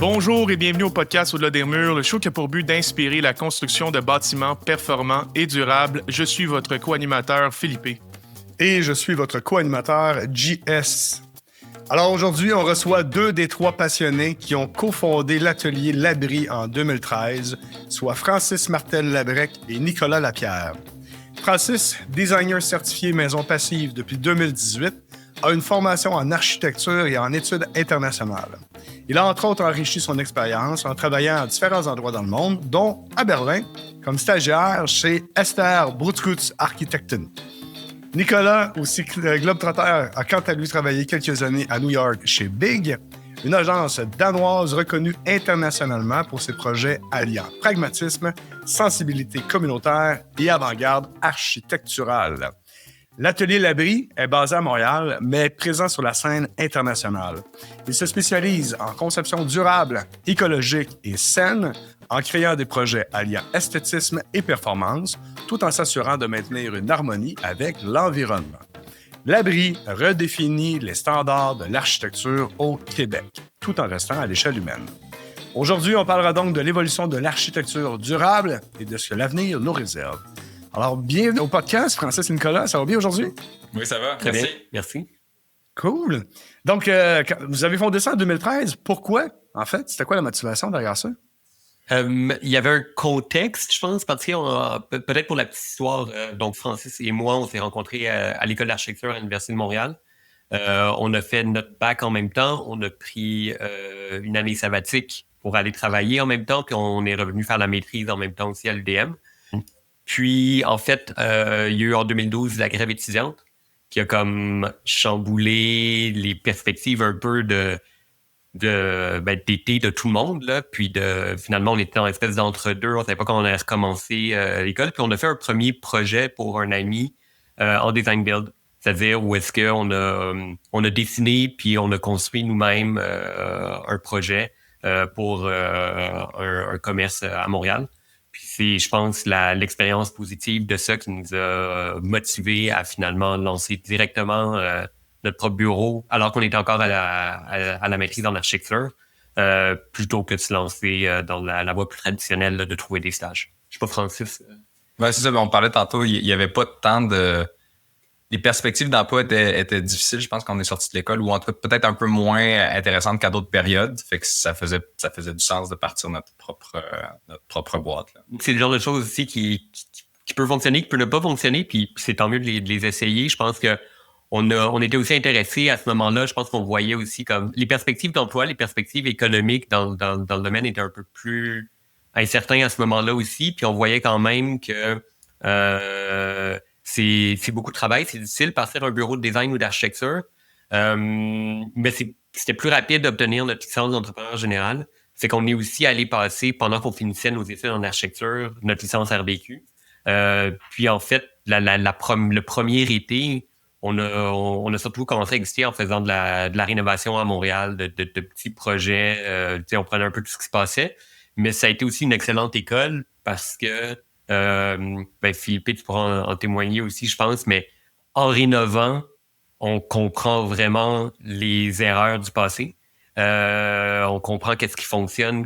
Bonjour et bienvenue au podcast Au-delà des murs, le show qui a pour but d'inspirer la construction de bâtiments performants et durables. Je suis votre co-animateur Philippe. Et je suis votre co-animateur JS. Alors aujourd'hui, on reçoit 2 des 3 passionnés qui ont cofondé l'atelier L'Abri en 2013, soit Francis Martel-Labrec et Nicolas Lapierre. Francis, designer certifié maison passive depuis 2018, a une formation en architecture et en études internationales. Il a entre autres enrichi son expérience en travaillant à différents endroits dans le monde, dont à Berlin, comme stagiaire chez Esther Brutschutz Architekten. Nicolas, aussi globetrotter, a quant à lui travaillé quelques années à New York chez Big, une agence danoise reconnue internationalement pour ses projets alliant pragmatisme, sensibilité communautaire et avant-garde architecturale. L'atelier L'Abri est basé à Montréal, mais présent sur la scène internationale. Il se spécialise en conception durable, écologique et saine, en créant des projets alliant esthétisme et performance, tout en s'assurant de maintenir une harmonie avec l'environnement. L'Abri redéfinit les standards de l'architecture au Québec, tout en restant à l'échelle humaine. Aujourd'hui, on parlera donc de l'évolution de l'architecture durable et de ce que l'avenir nous réserve. Alors, bienvenue au podcast, Francis et Nicolas. Ça va bien aujourd'hui? Oui, ça va. Très Merci. bien, merci. Cool. Donc, vous avez fondé ça en 2013. Pourquoi, en fait? C'était quoi la motivation derrière ça? Il y avait un contexte, je pense, parce que peut-être pour la petite histoire, donc Francis et moi, on s'est rencontrés à l'École d'architecture à l'Université de Montréal. On a fait notre bac en même temps. On a pris une année sabbatique pour aller travailler en même temps, puis on est revenu faire la maîtrise en même temps aussi à l'UDM. Puis, en fait, il y a eu en 2012 la grève étudiante qui a comme chamboulé les perspectives un peu d'été de tout le monde, là. Puis, finalement, on était en espèce d'entre-deux. On savait pas quand on allait recommencer l'école. Puis, on a fait un premier projet pour un ami en design build. C'est-à-dire où est-ce qu'on a dessiné puis on a construit nous-mêmes un projet pour un commerce à Montréal. Puis c'est, je pense, l'expérience positive de ça qui nous a motivés à finalement lancer directement notre propre bureau, alors qu'on était encore à la maîtrise en architecture, plutôt que de se lancer dans la voie plus traditionnelle là, de trouver des stages. Je sais pas, Francis. Ouais, c'est ça, on parlait tantôt, il y avait pas tant de... Les perspectives d'emploi étaient difficiles, je pense, quand on est sorti de l'école, ou en tout cas peut-être un peu moins intéressantes qu'à d'autres périodes. Fait que ça faisait du sens de partir notre propre boîte. Là. C'est le genre de choses aussi qui peut fonctionner, qui peut ne pas fonctionner, puis c'est tant mieux de les essayer. Je pense que on était aussi intéressés à ce moment-là. Je pense qu'on voyait aussi comme les perspectives d'emploi, les perspectives économiques dans le domaine étaient un peu plus incertains à ce moment-là aussi. Puis on voyait quand même que c'est beaucoup de travail, c'est difficile partir un bureau de design ou d'architecture, mais c'était plus rapide d'obtenir notre licence d'entrepreneur général. C'est qu'on est aussi allé passer, pendant qu'on finissait nos études en architecture, notre licence RBQ. Puis en fait, le premier été, on a surtout commencé à exister en faisant de la rénovation à Montréal, de petits projets. On prenait un peu tout ce qui se passait, mais ça a été aussi une excellente école parce que Philippe, tu pourras en témoigner aussi, je pense, mais en rénovant, on comprend vraiment les erreurs du passé. On comprend qu'est-ce qui fonctionne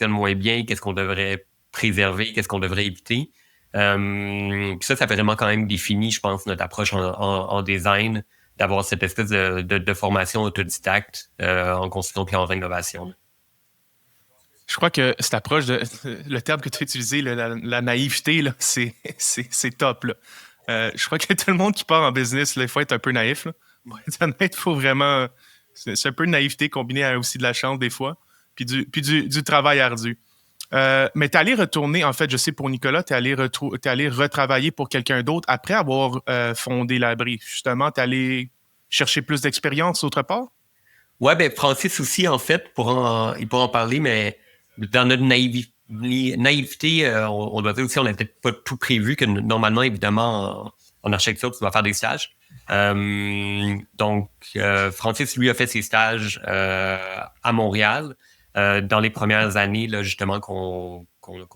moins bien, qu'est-ce qu'on devrait préserver, qu'est-ce qu'on devrait éviter. Puis ça fait vraiment quand même défini, je pense, notre approche en design, d'avoir cette espèce de formation autodidacte en construction puis en rénovation. Je crois que cette approche, le terme que tu as utilisé, la naïveté, là, c'est top. Là. Je crois que tout le monde qui part en business, là, il faut être un peu naïf. Là. Pour être honnête, il faut vraiment... C'est un peu de naïveté combinée à aussi de la chance des fois, puis du travail ardu. Mais tu es allé retourner, en fait, je sais pour Nicolas, tu es allé retravailler pour quelqu'un d'autre après avoir fondé l'Abri. Justement, tu es allé chercher plus d'expérience autre part? Ouais, Francis aussi, en fait, il pourra en parler, mais dans notre naïveté, on doit dire aussi, on n'avait peut-être pas tout prévu que normalement, évidemment, en architecture, tu dois faire des stages. Donc, Francis, lui, a fait ses stages à Montréal dans les premières années, là, justement, qu'on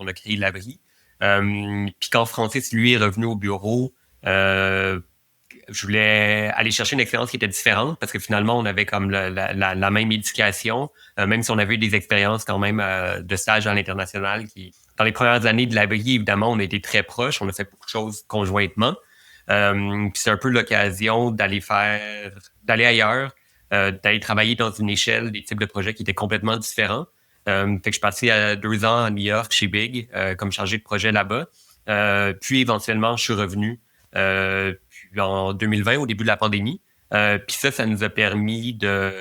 a créé l'Abri. Puis quand Francis, lui, est revenu au bureau, je voulais aller chercher une expérience qui était différente parce que finalement, on avait comme la même éducation, même si on avait eu des expériences quand même de stage à l'international. Dans les premières années de l'abri, évidemment, on a été très proches, on a fait beaucoup de choses conjointement. Puis c'est un peu l'occasion d'aller ailleurs, d'aller travailler dans une échelle, des types de projets qui étaient complètement différents. Fait que je suis parti 2 ans à New York chez Big comme chargé de projet là-bas. Puis éventuellement, je suis revenu puis en 2020, au début de la pandémie. Puis ça nous a permis de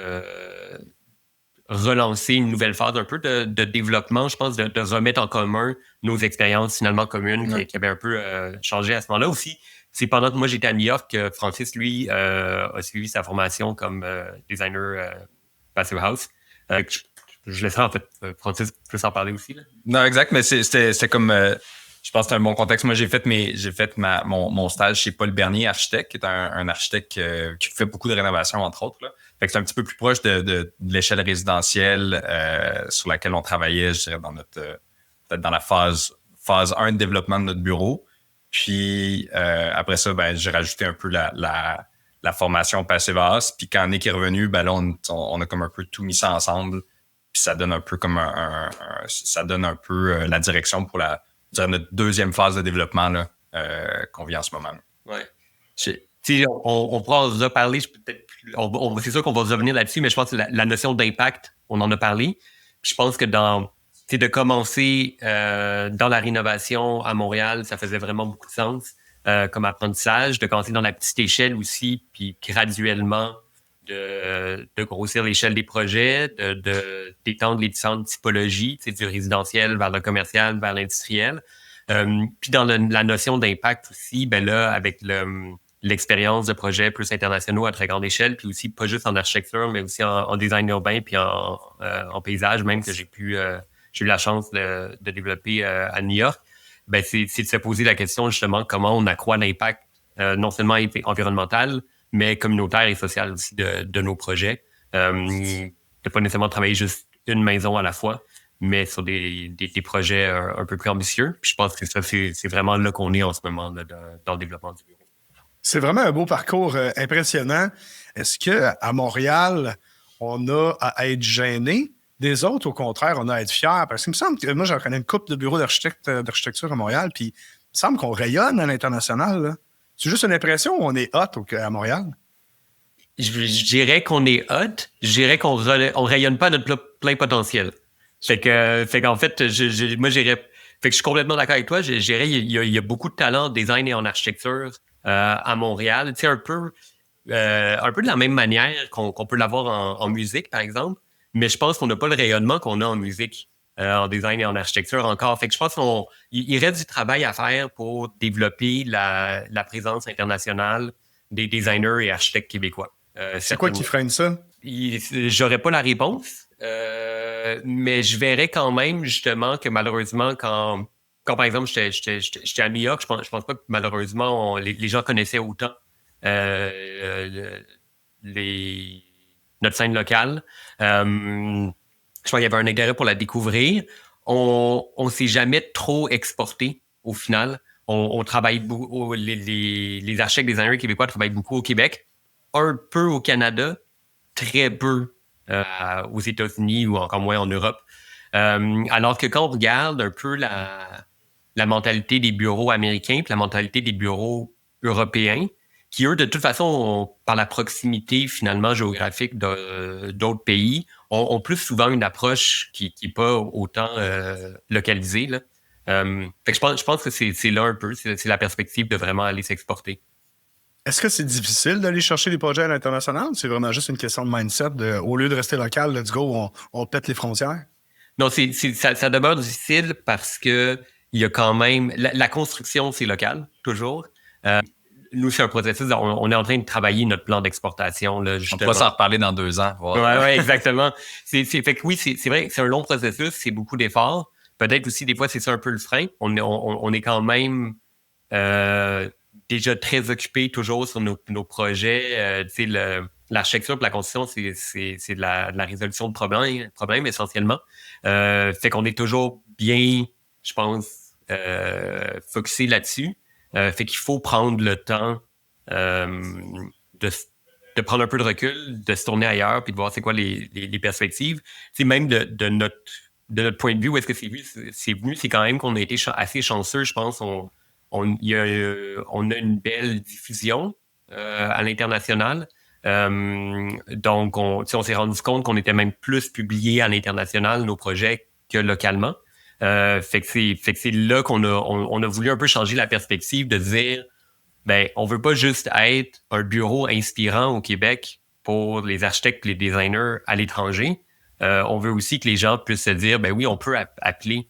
relancer une nouvelle phase un peu de développement, je pense, de remettre en commun nos expériences finalement communes qui avaient un peu changé à ce moment-là aussi. C'est pendant que moi j'étais à New York que Francis, lui, a suivi sa formation comme designer Passive House. Je laisserai en fait Francis plus en parler aussi. Là. Non, exact, mais c'est comme je pense que c'est un bon contexte. Moi, j'ai fait mon stage chez Paul Bernier, architecte, qui est un architecte qui fait beaucoup de rénovations, entre autres. Là. Fait que c'est un petit peu plus proche de l'échelle résidentielle sur laquelle on travaillait, je dirais, peut-être dans la phase 1 de développement de notre bureau. Puis après ça, ben, j'ai rajouté un peu la formation Passive House. Puis quand Nick est revenu, ben là, on a comme un peu tout mis ça ensemble. Puis ça donne un peu comme ça donne un peu la direction pour notre deuxième phase de développement là, qu'on vit en ce moment. Ouais. On pourra en reparler, c'est sûr qu'on va revenir là-dessus, mais je pense que la notion d'impact, on en a parlé. Je pense que de commencer dans la rénovation à Montréal, ça faisait vraiment beaucoup de sens comme apprentissage, de commencer dans la petite échelle aussi, puis graduellement de grossir l'échelle des projets, d'étendre les différentes typologies, du résidentiel vers le commercial, vers l'industriel. Puis dans la notion d'impact aussi, ben là, avec l'expérience de projets plus internationaux à très grande échelle, puis aussi pas juste en architecture, mais aussi en design urbain, puis en paysage même, que j'ai eu la chance de développer à New York, ben c'est de se poser la question justement comment on accroît l'impact non seulement environnemental, mais communautaire et social aussi de nos projets. De pas nécessairement travailler juste une maison à la fois, mais sur des projets un peu plus ambitieux. Puis je pense que ça, c'est vraiment là qu'on est en ce moment là, dans le développement du bureau. C'est vraiment un beau parcours impressionnant. Est-ce qu'à Montréal, on a à être gêné des autres? Au contraire, on a à être fier? Parce qu'il me semble que moi, j'en connais une couple de bureaux d'architecture à Montréal, puis il me semble qu'on rayonne à l'international. Là. C'est juste une impression ou on est hot à Montréal? Je dirais qu'on est hot. Je dirais qu'on rayonne pas à notre plein potentiel. Fait qu'en fait, moi, j'irais. Fait que je suis complètement d'accord avec toi. Je dirais, il y a beaucoup de talent en design et en architecture à Montréal. Tu sais, un peu de la même manière qu'on peut l'avoir en musique, par exemple. Mais je pense qu'on n'a pas le rayonnement qu'on a en musique, en design et en architecture encore. Fait que je pense qu'il reste du travail à faire pour développer la présence internationale des designers et architectes québécois. C'est quoi qui freine ça? J'aurais pas la réponse, mais je verrais quand même justement que malheureusement quand par exemple j'étais à New York, je pense pas que malheureusement les gens connaissaient autant notre scène locale. Je pense qu'il y avait un intérêt pour la découvrir. On s'est jamais trop exporté au final. On travaille beaucoup, les architectes designers québécois travaillent beaucoup au Québec, un peu au Canada, très peu aux États-Unis ou encore moins en Europe. Alors que quand on regarde un peu la mentalité des bureaux américains puis la mentalité des bureaux européens, qui, eux, de toute façon, par la proximité, finalement, géographique d'autres pays, ont plus souvent une approche qui n'est pas autant localisée. Là. Fait que je pense que c'est là un peu, c'est la perspective de vraiment aller s'exporter. Est-ce que c'est difficile d'aller chercher des projets à l'international? C'est vraiment juste une question de mindset. Au lieu de rester local, let's go, on pète les frontières? Non, ça demeure difficile parce que il y a quand même... La construction, c'est local, toujours. Nous, c'est un processus. On est en train de travailler notre plan d'exportation. Là, on pourra s'en reparler dans 2 ans. Voilà. Ouais, exactement. Fait que oui, c'est vrai, c'est un long processus, c'est beaucoup d'efforts. Peut-être aussi, des fois, c'est ça un peu le frein. On est quand même déjà très occupé toujours sur nos projets. Tu sais, l'architecture et la construction, c'est de la résolution de problèmes essentiellement. Fait qu'on est toujours bien, je pense, focusé là-dessus. Fait qu'il faut prendre le temps de prendre un peu de recul, de se tourner ailleurs, puis de voir c'est quoi les perspectives. C'est même de notre point de vue, où est-ce que c'est venu, c'est quand même qu'on a été assez chanceux, je pense. On a une belle diffusion à l'international. Donc, on s'est rendu compte qu'on était même plus publié à l'international, nos projets, que localement. Fait que c'est là qu'on a voulu un peu changer la perspective de dire, ben, on veut pas juste être un bureau inspirant au Québec pour les architectes et les designers à l'étranger. On veut aussi que les gens puissent se dire, ben oui, on peut appeler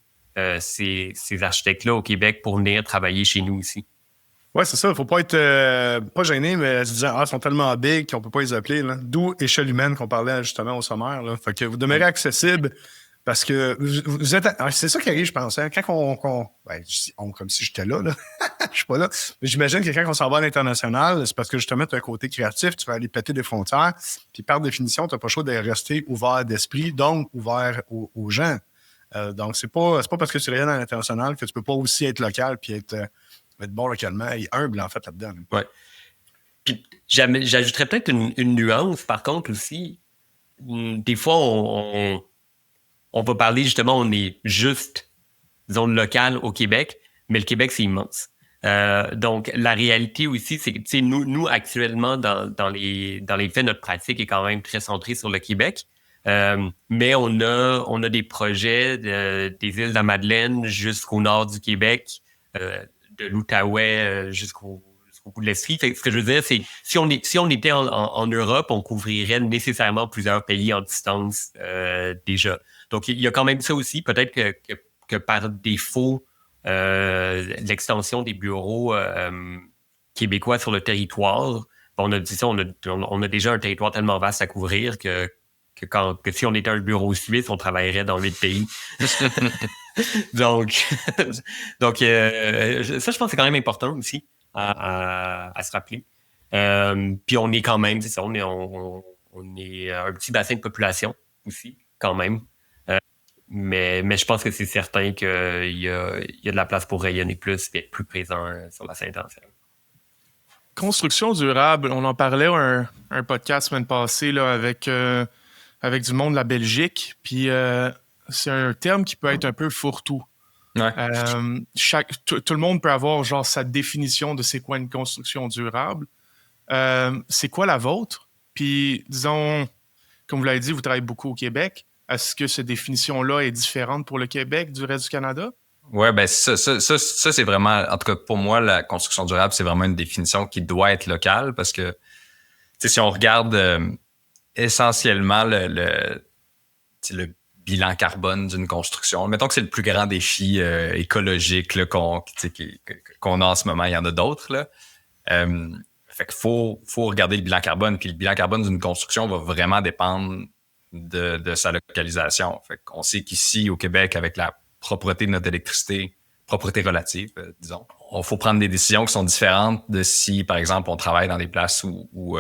ces architectes-là au Québec pour venir travailler chez nous aussi. Ouais, c'est ça. Il faut pas être pas gêné, mais se disant, ils sont tellement big qu'on peut pas les appeler. Là. D'où échelle humaine qu'on parlait justement au sommaire. Là. Fait que vous demeurez accessible parce que vous êtes. C'est ça qui arrive, je pense. Hein? Quand comme si j'étais là. Je suis pas là. Mais j'imagine que quand on s'en va à l'international, c'est parce que justement, tu as un côté créatif, tu vas aller péter des frontières. Puis par définition, tu n'as pas le choix de rester ouvert d'esprit, donc ouvert aux gens. Donc, c'est pas parce que tu es à l'international que tu peux pas aussi être local puis être bon localement et humble, en fait, là-dedans. Ouais. Puis, j'ajouterais peut-être une nuance, par contre, aussi. Des fois, on va parler, justement, on est juste zone locale au Québec, mais le Québec, c'est immense. Donc, la réalité aussi, c'est que, nous, actuellement, dans les faits, notre pratique est quand même très centrée sur le Québec. Mais on a des projets des îles de la Madeleine jusqu'au nord du Québec, de l'Outaouais jusqu'au bout de l'Estrie. Ce que je veux dire, c'est si on était en Europe, on couvrirait nécessairement plusieurs pays en distance déjà. Donc, il y a quand même ça aussi. Peut-être que par défaut, l'extension des bureaux québécois sur le territoire, on a dit ça, on a déjà un territoire tellement vaste à couvrir que si on était un bureau suisse, on travaillerait dans 8 pays. Donc, ça, je pense que c'est quand même important aussi à se rappeler. Puis on est quand même, c'est ça, on est un petit bassin de population aussi, quand même. Mais je pense que c'est certain qu'il y a de la place pour rayonner plus et être plus présent sur la scène internationale. Construction durable, on en parlait un podcast semaine passée là, avec du monde de la Belgique. Puis c'est un terme qui peut être un peu fourre-tout. Ouais. Tout le monde peut avoir genre sa définition de c'est quoi une construction durable. C'est quoi la vôtre? Puis disons, comme vous l'avez dit, vous travaillez beaucoup au Québec. Est-ce que cette définition-là est différente pour le Québec du reste du Canada? Ouais, ben ça c'est vraiment, en tout cas pour moi, la construction durable, c'est vraiment une définition qui doit être locale parce que si on regarde essentiellement le bilan carbone d'une construction, mettons que c'est le plus grand défi écologique là, qu'on a en ce moment, il y en a d'autres là. Fait qu'il faut regarder le bilan carbone, puis le bilan carbone d'une construction va vraiment dépendre de sa localisation. Fait qu'on sait qu'ici au Québec, avec la propreté de notre électricité, propreté relative, disons, il faut prendre des décisions qui sont différentes de si, par exemple, on travaille dans des places où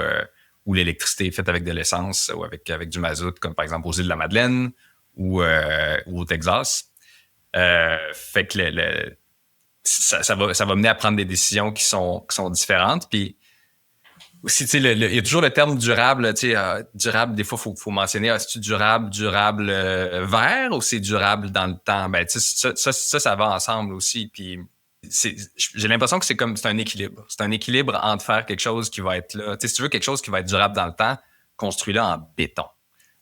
l'électricité est faite avec de l'essence ou avec du mazout, comme par exemple aux îles de la Madeleine ou au Texas. Fait que ça va mener à prendre des décisions qui sont différentes. Puis aussi, il y a toujours le terme durable. Durable, des fois, faut mentionner, est-ce durable vert ou c'est durable dans le temps? Ben, ça va ensemble aussi. Puis j'ai l'impression que c'est un équilibre. C'est un équilibre entre faire quelque chose qui va être là. Si tu veux quelque chose qui va être durable dans le temps, construis-le en béton.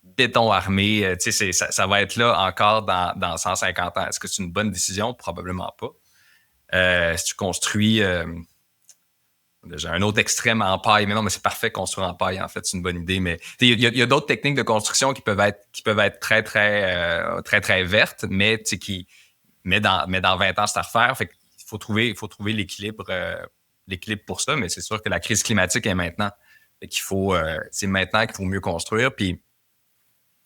Béton armé, ça va être là encore dans 150 ans. Est-ce que c'est une bonne décision? Probablement pas. Si tu construis... J'ai un autre extrême en paille, mais non, mais c'est parfait construire en paille, en fait, c'est une bonne idée. Mais il y a d'autres techniques de construction qui peuvent être très, très, très, très vertes, mais dans 20 ans, c'est à refaire. Fait qu'il faut trouver l'équilibre pour ça, mais c'est sûr que la crise climatique est maintenant. Fait qu'il c'est maintenant qu'il faut mieux construire. Puis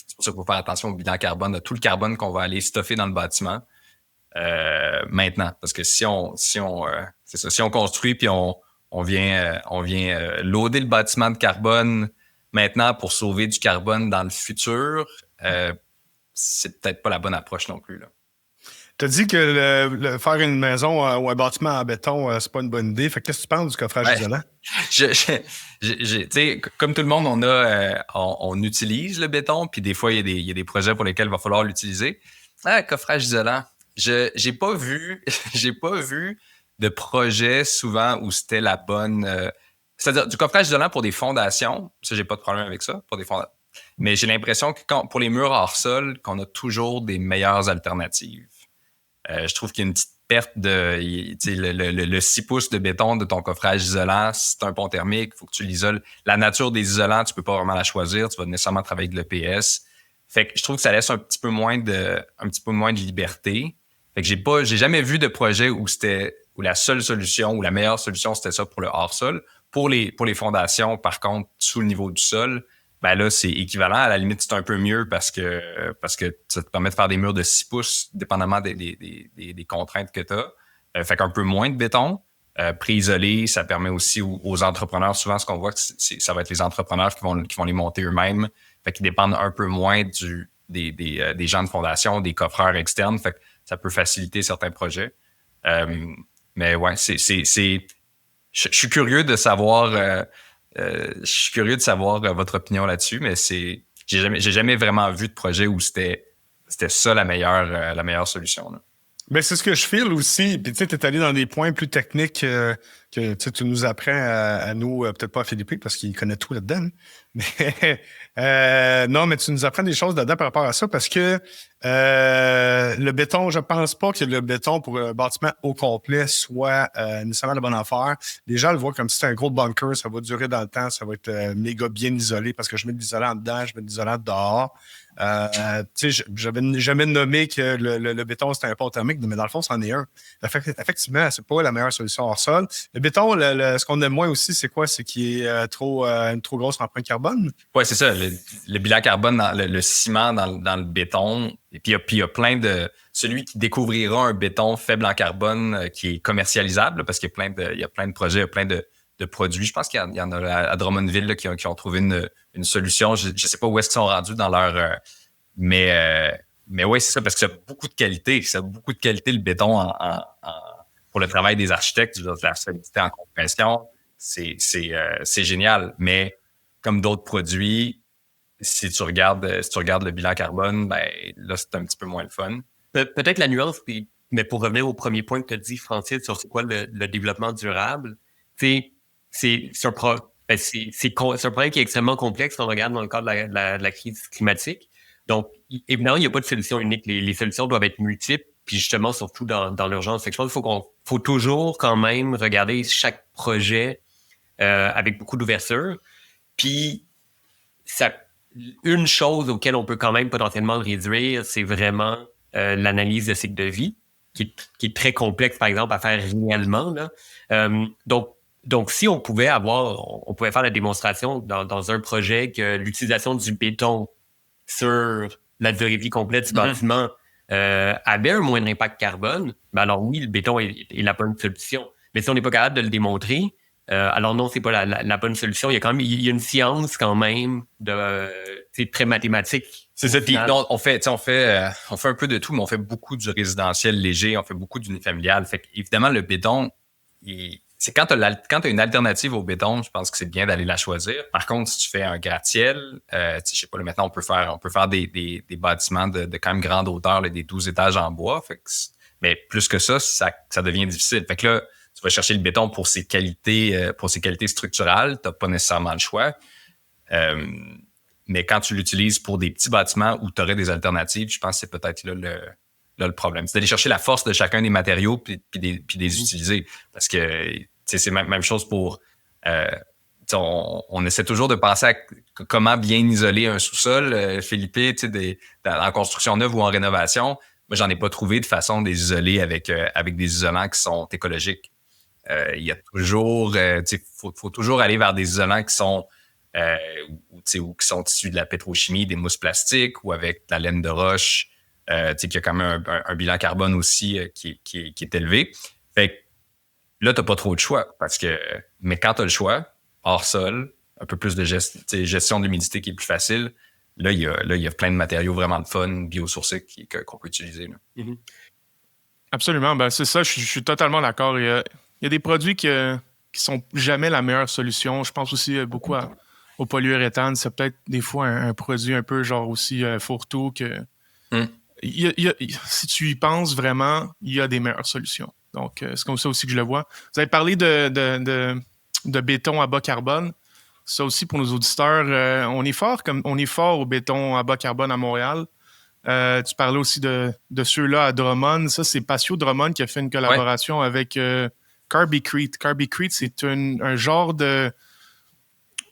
c'est pour ça qu'il faut faire attention au bilan carbone, à tout le carbone qu'on va aller stuffer dans le bâtiment maintenant. Parce que si on construit puis on vient loader le bâtiment de carbone maintenant pour sauver du carbone dans le futur, c'est peut-être pas la bonne approche non plus, là. Tu as dit que faire une maison ou un bâtiment en béton, c'est pas une bonne idée. Fait que qu'est-ce que tu penses du coffrage isolant? Tu sais, comme tout le monde, on utilise le béton, puis des fois, il y a des projets pour lesquels il va falloir l'utiliser. Coffrage isolant. J'ai pas vu de projet souvent où c'était la bonne. C'est-à-dire du coffrage isolant pour des fondations, ça, j'ai pas de problème avec ça, pour des fondations. Mais j'ai l'impression que pour les murs hors sol, qu'on a toujours des meilleures alternatives. Je trouve qu'il y a une petite perte de le 6 pouces de béton de ton coffrage isolant. Si c'est un pont thermique, il faut que tu l'isoles. La nature des isolants, tu peux pas vraiment la choisir. Tu vas nécessairement travailler avec l'EPS. Fait que je trouve que ça laisse un petit peu moins de liberté. Fait que j'ai jamais vu de projet où la seule solution ou la meilleure solution, c'était ça pour le hors-sol. Pour les fondations, par contre, sous le niveau du sol, ben là, c'est équivalent. À la limite, c'est un peu mieux parce que ça te permet de faire des murs de 6 pouces, dépendamment des contraintes que tu as. Fait qu'un peu moins de béton. Pré-isolé, ça permet aussi aux entrepreneurs, souvent, ce qu'on voit, ça va être les entrepreneurs qui vont les monter eux-mêmes. Fait qu'ils dépendent un peu moins des gens de fondation, des coffreurs externes. Fait que ça peut faciliter certains projets. Mais ouais, je suis curieux de savoir votre opinion là-dessus, mais j'ai jamais vraiment vu de projet où c'était ça la meilleure solution, là. Ben, c'est ce que je file aussi. Puis, tu sais, tu es allé dans des points plus techniques que tu nous apprends à nous, peut-être pas à Philippe, parce qu'il connaît tout là-dedans. Mais non, mais tu nous apprends des choses là-dedans par rapport à ça, parce que le béton, je pense pas que le béton pour un bâtiment au complet soit nécessairement la bonne affaire. Les gens le voient comme si c'était un gros bunker, ça va durer dans le temps, ça va être méga bien isolé, parce que je mets de l'isolant dedans, je mets de l'isolant dehors. Tu sais, j'avais jamais nommé que le béton, c'était un pont thermique, mais dans le fond, c'en est un. Effectivement, c'est pas la meilleure solution hors sol. Le béton, ce qu'on aime moins aussi, c'est quoi? C'est qu'il est une trop grosse empreinte carbone. Oui, c'est ça. Le bilan carbone, le ciment dans le béton. Et puis, il y a plein de... Celui qui découvrira un béton faible en carbone qui est commercialisable, parce qu'il y a plein de projets, il y a plein de produits. Je pense qu'il y en a à Drummondville là, qui ont trouvé une solution. Je ne sais pas où est-ce qu'ils sont rendus dans leur... mais oui, c'est ça, parce que ça a beaucoup de qualité. Ça a beaucoup de qualité, le béton pour le travail des architectes, la solidité en compression. C'est génial. Mais comme d'autres produits, si tu regardes le bilan carbone, ben là, c'est un petit peu moins le fun. Peut-être la nuance, mais pour revenir au premier point que tu as dit, Francis, sur c'est quoi le développement durable, c'est un problème qui est extrêmement complexe quand on regarde dans le cadre de la crise climatique. Donc, évidemment, il n'y a pas de solution unique. Les solutions doivent être multiples, puis justement, surtout dans l'urgence. Fait que je pense qu'il faut toujours quand même regarder chaque projet avec beaucoup d'ouverture. Puis, une chose auquel on peut quand même potentiellement le réduire, c'est vraiment l'analyse de cycle de vie, qui est très complexe, par exemple, à faire réellement, là. Donc, si on pouvait faire la démonstration dans un projet que l'utilisation du béton sur la durée de vie complète du bâtiment avait un moindre impact carbone, ben alors oui, le béton est la bonne solution. Mais si on n'est pas capable de le démontrer, alors non, c'est pas la bonne solution. Il y a une science quand même c'est très mathématique. C'est ça. Puis on fait un peu de tout, mais on fait beaucoup du résidentiel léger, on fait beaucoup d'unifamilial. Fait qu'évidemment, le béton, c'est quand tu as une alternative au béton, je pense que c'est bien d'aller la choisir. Par contre, si tu fais un gratte-ciel, je sais pas, là, maintenant, on peut faire des bâtiments de quand même grande hauteur, là, des 12 étages en bois. Fait que mais plus que ça devient difficile. Fait que là, tu vas chercher le béton pour ses qualités structurales. Tu n'as pas nécessairement le choix. Mais quand tu l'utilises pour des petits bâtiments où tu aurais des alternatives, je pense que c'est peut-être là le problème. C'est d'aller chercher la force de chacun des matériaux puis des utiliser. Parce que c'est même chose pour... on essaie toujours de penser à comment bien isoler un sous-sol. Philippe, en construction neuve ou en rénovation, moi, j'en ai pas trouvé de façon de les isoler avec des isolants qui sont écologiques. Il y a toujours... faut toujours aller vers des isolants qui sont... ou qui sont issus de la pétrochimie, des mousses plastiques ou avec de la laine de roche, qui a quand même un bilan carbone aussi qui est élevé. Fait que là, tu n'as pas trop de choix. Mais quand tu as le choix, hors sol, un peu plus de gestion de l'humidité qui est plus facile, là, il y a plein de matériaux vraiment de fun, biosourcés qu'on peut utiliser. Là. Mm-hmm. Absolument. Ben, c'est ça, je suis totalement d'accord. Il y a des produits qui sont jamais la meilleure solution. Je pense aussi beaucoup au polyuréthane. C'est peut-être des fois un produit un peu genre aussi fourre-tout que. Mm. Si tu y penses vraiment, il y a des meilleures solutions. Donc, c'est comme ça aussi que je le vois. Vous avez parlé de béton à bas carbone. Ça aussi, pour nos auditeurs, on est fort au béton à bas carbone à Montréal. Tu parlais aussi de ceux-là à Drummond. Ça, c'est Patio Drummond qui a fait une collaboration avec Carbicrete. Carbicrete, c'est un genre de...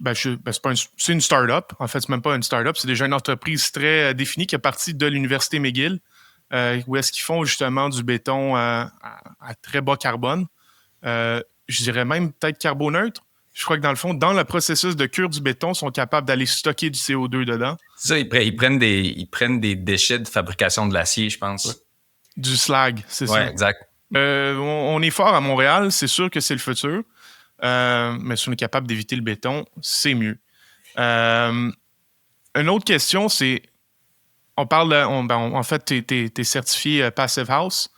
c'est une start-up. En fait, c'est même pas une start-up. C'est déjà une entreprise très définie qui est partie de l'Université McGill, où est-ce qu'ils font justement du béton à très bas carbone. Je dirais même peut-être carboneutre. Je crois que dans le fond, dans le processus de cure du béton, ils sont capables d'aller stocker du CO2 dedans. C'est ça, ils prennent des déchets de fabrication de l'acier, je pense. Ouais. Du slag, c'est ça. Oui, exact. On est fort à Montréal, c'est sûr que c'est le futur. Mais si on est capable d'éviter le béton, c'est mieux. Une autre question, c'est... On parle en fait, tu es certifié Passive House.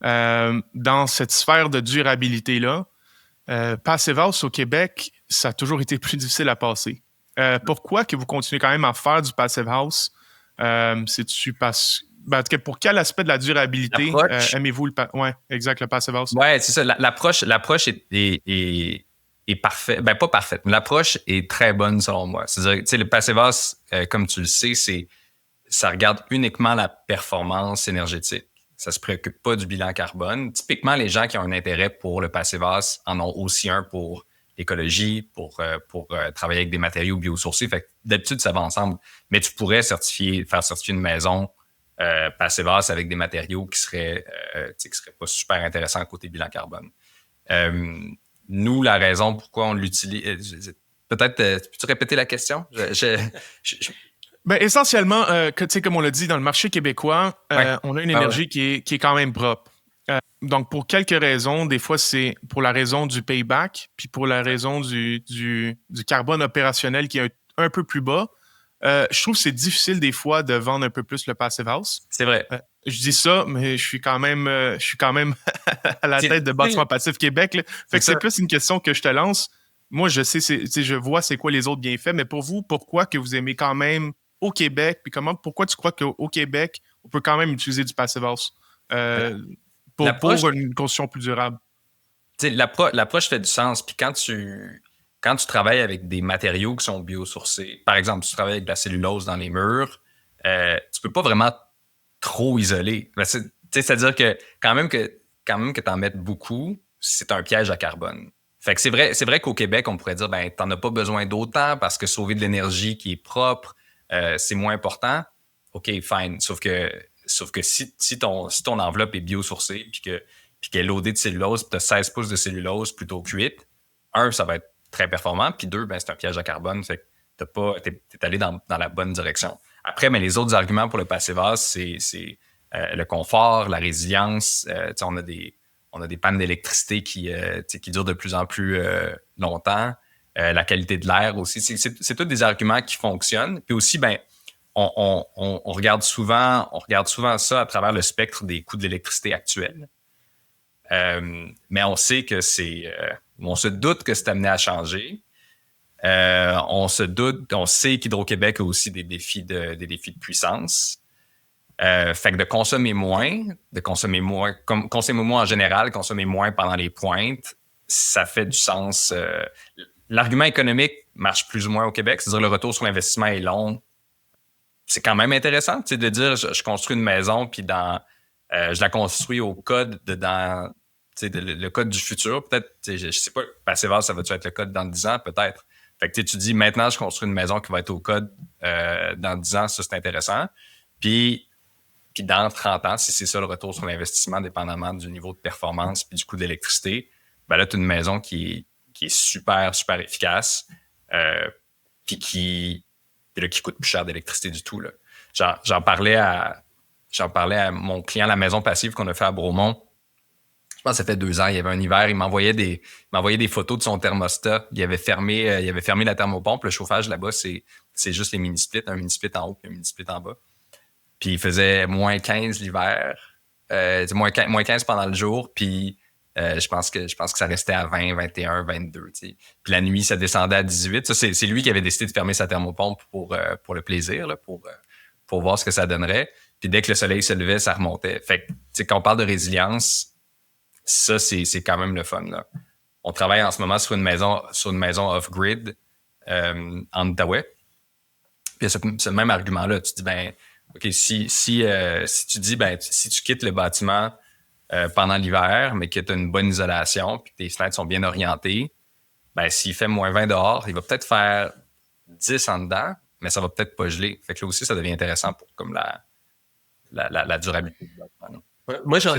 Dans cette sphère de durabilité-là, Passive House au Québec, ça a toujours été plus difficile à passer. Pourquoi que vous continuez quand même à faire du Passive House? C'est-tu parce... pour quel aspect de la durabilité aimez-vous le exact, le Passive House? Oui, c'est ça. L'approche est parfaite. Ben, pas parfaite, mais l'approche est très bonne selon moi. C'est-à-dire, tu sais, le Passive House, comme tu le sais, ça regarde uniquement la performance énergétique. Ça se préoccupe pas du bilan carbone. Typiquement, les gens qui ont un intérêt pour le Passive House en ont aussi un pour l'écologie, pour travailler avec des matériaux biosourcés. Fait que d'habitude, ça va ensemble. Mais tu pourrais faire certifier une maison Passive House avec des matériaux qui seraient pas super intéressants côté bilan carbone. Nous, la raison pourquoi on l'utilise... Peut-être, peux-tu répéter la question? Ben, essentiellement, comme on l'a dit, dans le marché québécois, on a une énergie qui est quand même propre. Donc, pour quelques raisons, des fois, c'est pour la raison du payback, puis pour la raison du carbone opérationnel qui est un peu plus bas. Je trouve que c'est difficile des fois de vendre un peu plus le Passive House. C'est vrai. Je dis ça, mais je suis quand même à la tête de Bâtiment Passif Québec. Là. Fait que c'est plus une question que je te lance. Moi, je sais, je vois c'est quoi les autres bienfaits, mais pour vous, pourquoi que vous aimez quand même au Québec, puis pourquoi tu crois qu'au Québec, on peut quand même utiliser du Passive House pour une construction plus durable? L'approche fait du sens. Puis quand tu travailles avec des matériaux qui sont biosourcés, par exemple, si tu travailles avec de la cellulose dans les murs, tu peux pas vraiment trop isoler. C'est-à-dire que quand même que tu en mettes beaucoup, c'est un piège à carbone. Fait que c'est vrai qu'au Québec, on pourrait dire, ben, t'en as pas besoin d'autant parce que sauver de l'énergie qui est propre, c'est moins important. OK, fine. Sauf que si ton enveloppe est biosourcée puis qu'elle est loadée de cellulose, puis tu as 16 pouces de cellulose plutôt cuite, ça va être très performant, puis ben, c'est un piège à carbone, fait que t'es allé dans la bonne direction. Après, mais les autres arguments pour le Passive House, c'est le confort, la résilience. On a des pannes d'électricité qui durent de plus en plus longtemps. La qualité de l'air aussi. C'est tous des arguments qui fonctionnent. Puis aussi, ben, on regarde souvent ça à travers le spectre des coûts de l'électricité actuels. Mais on sait que on se doute que c'est amené à changer. On sait qu'Hydro-Québec a aussi des défis de puissance. Fait que de consommer moins en général, consommer moins pendant les pointes, ça fait du sens. L'argument économique marche plus ou moins au Québec, c'est-à-dire le retour sur l'investissement est long. C'est quand même intéressant, tu sais, de dire je construis une maison puis je la construis au code le code du futur. Peut-être, je sais pas, Passive House, ça va-tu être le code dans 10 ans? Peut-être. Fait que tu dis maintenant je construis une maison qui va être au code dans 10 ans, ça c'est intéressant. Puis dans 30 ans, si c'est ça le retour sur l'investissement, dépendamment du niveau de performance puis du coût d'électricité, ben là, tu as une maison qui est super, super efficace puis qui coûte plus cher d'électricité du tout. Là. J'en parlais à mon client, la maison passive qu'on a fait à Bromont. Je pense que ça fait 2 ans, il y avait un hiver, il m'envoyait des photos de son thermostat. Il avait fermé la thermopompe. Le chauffage là-bas, c'est juste les mini-splits, un mini-split en haut et un mini-split en bas. Puis il faisait moins 15 l'hiver. moins 15 pendant le jour, puis je pense que ça restait à 20, 21, 22. T'sais. Puis la nuit, ça descendait à 18. Ça, c'est lui qui avait décidé de fermer sa thermopompe pour le plaisir, là, pour voir ce que ça donnerait. Puis dès que le soleil se levait, ça remontait. Fait que quand on parle de résilience, ça, c'est quand même le fun. Là. On travaille en ce moment sur une maison off-grid en Outaouais. Puis il y a ce même argument-là. Tu dis, ben, OK, si tu dis, ben, si tu quittes le bâtiment pendant l'hiver, mais que tu as une bonne isolation, puis que tes fenêtres sont bien orientées, ben, s'il fait moins 20 dehors, il va peut-être faire 10 en dedans, mais ça va peut-être pas geler. Fait que là aussi, ça devient intéressant pour comme la durabilité du bâtiment. Moi, j'en...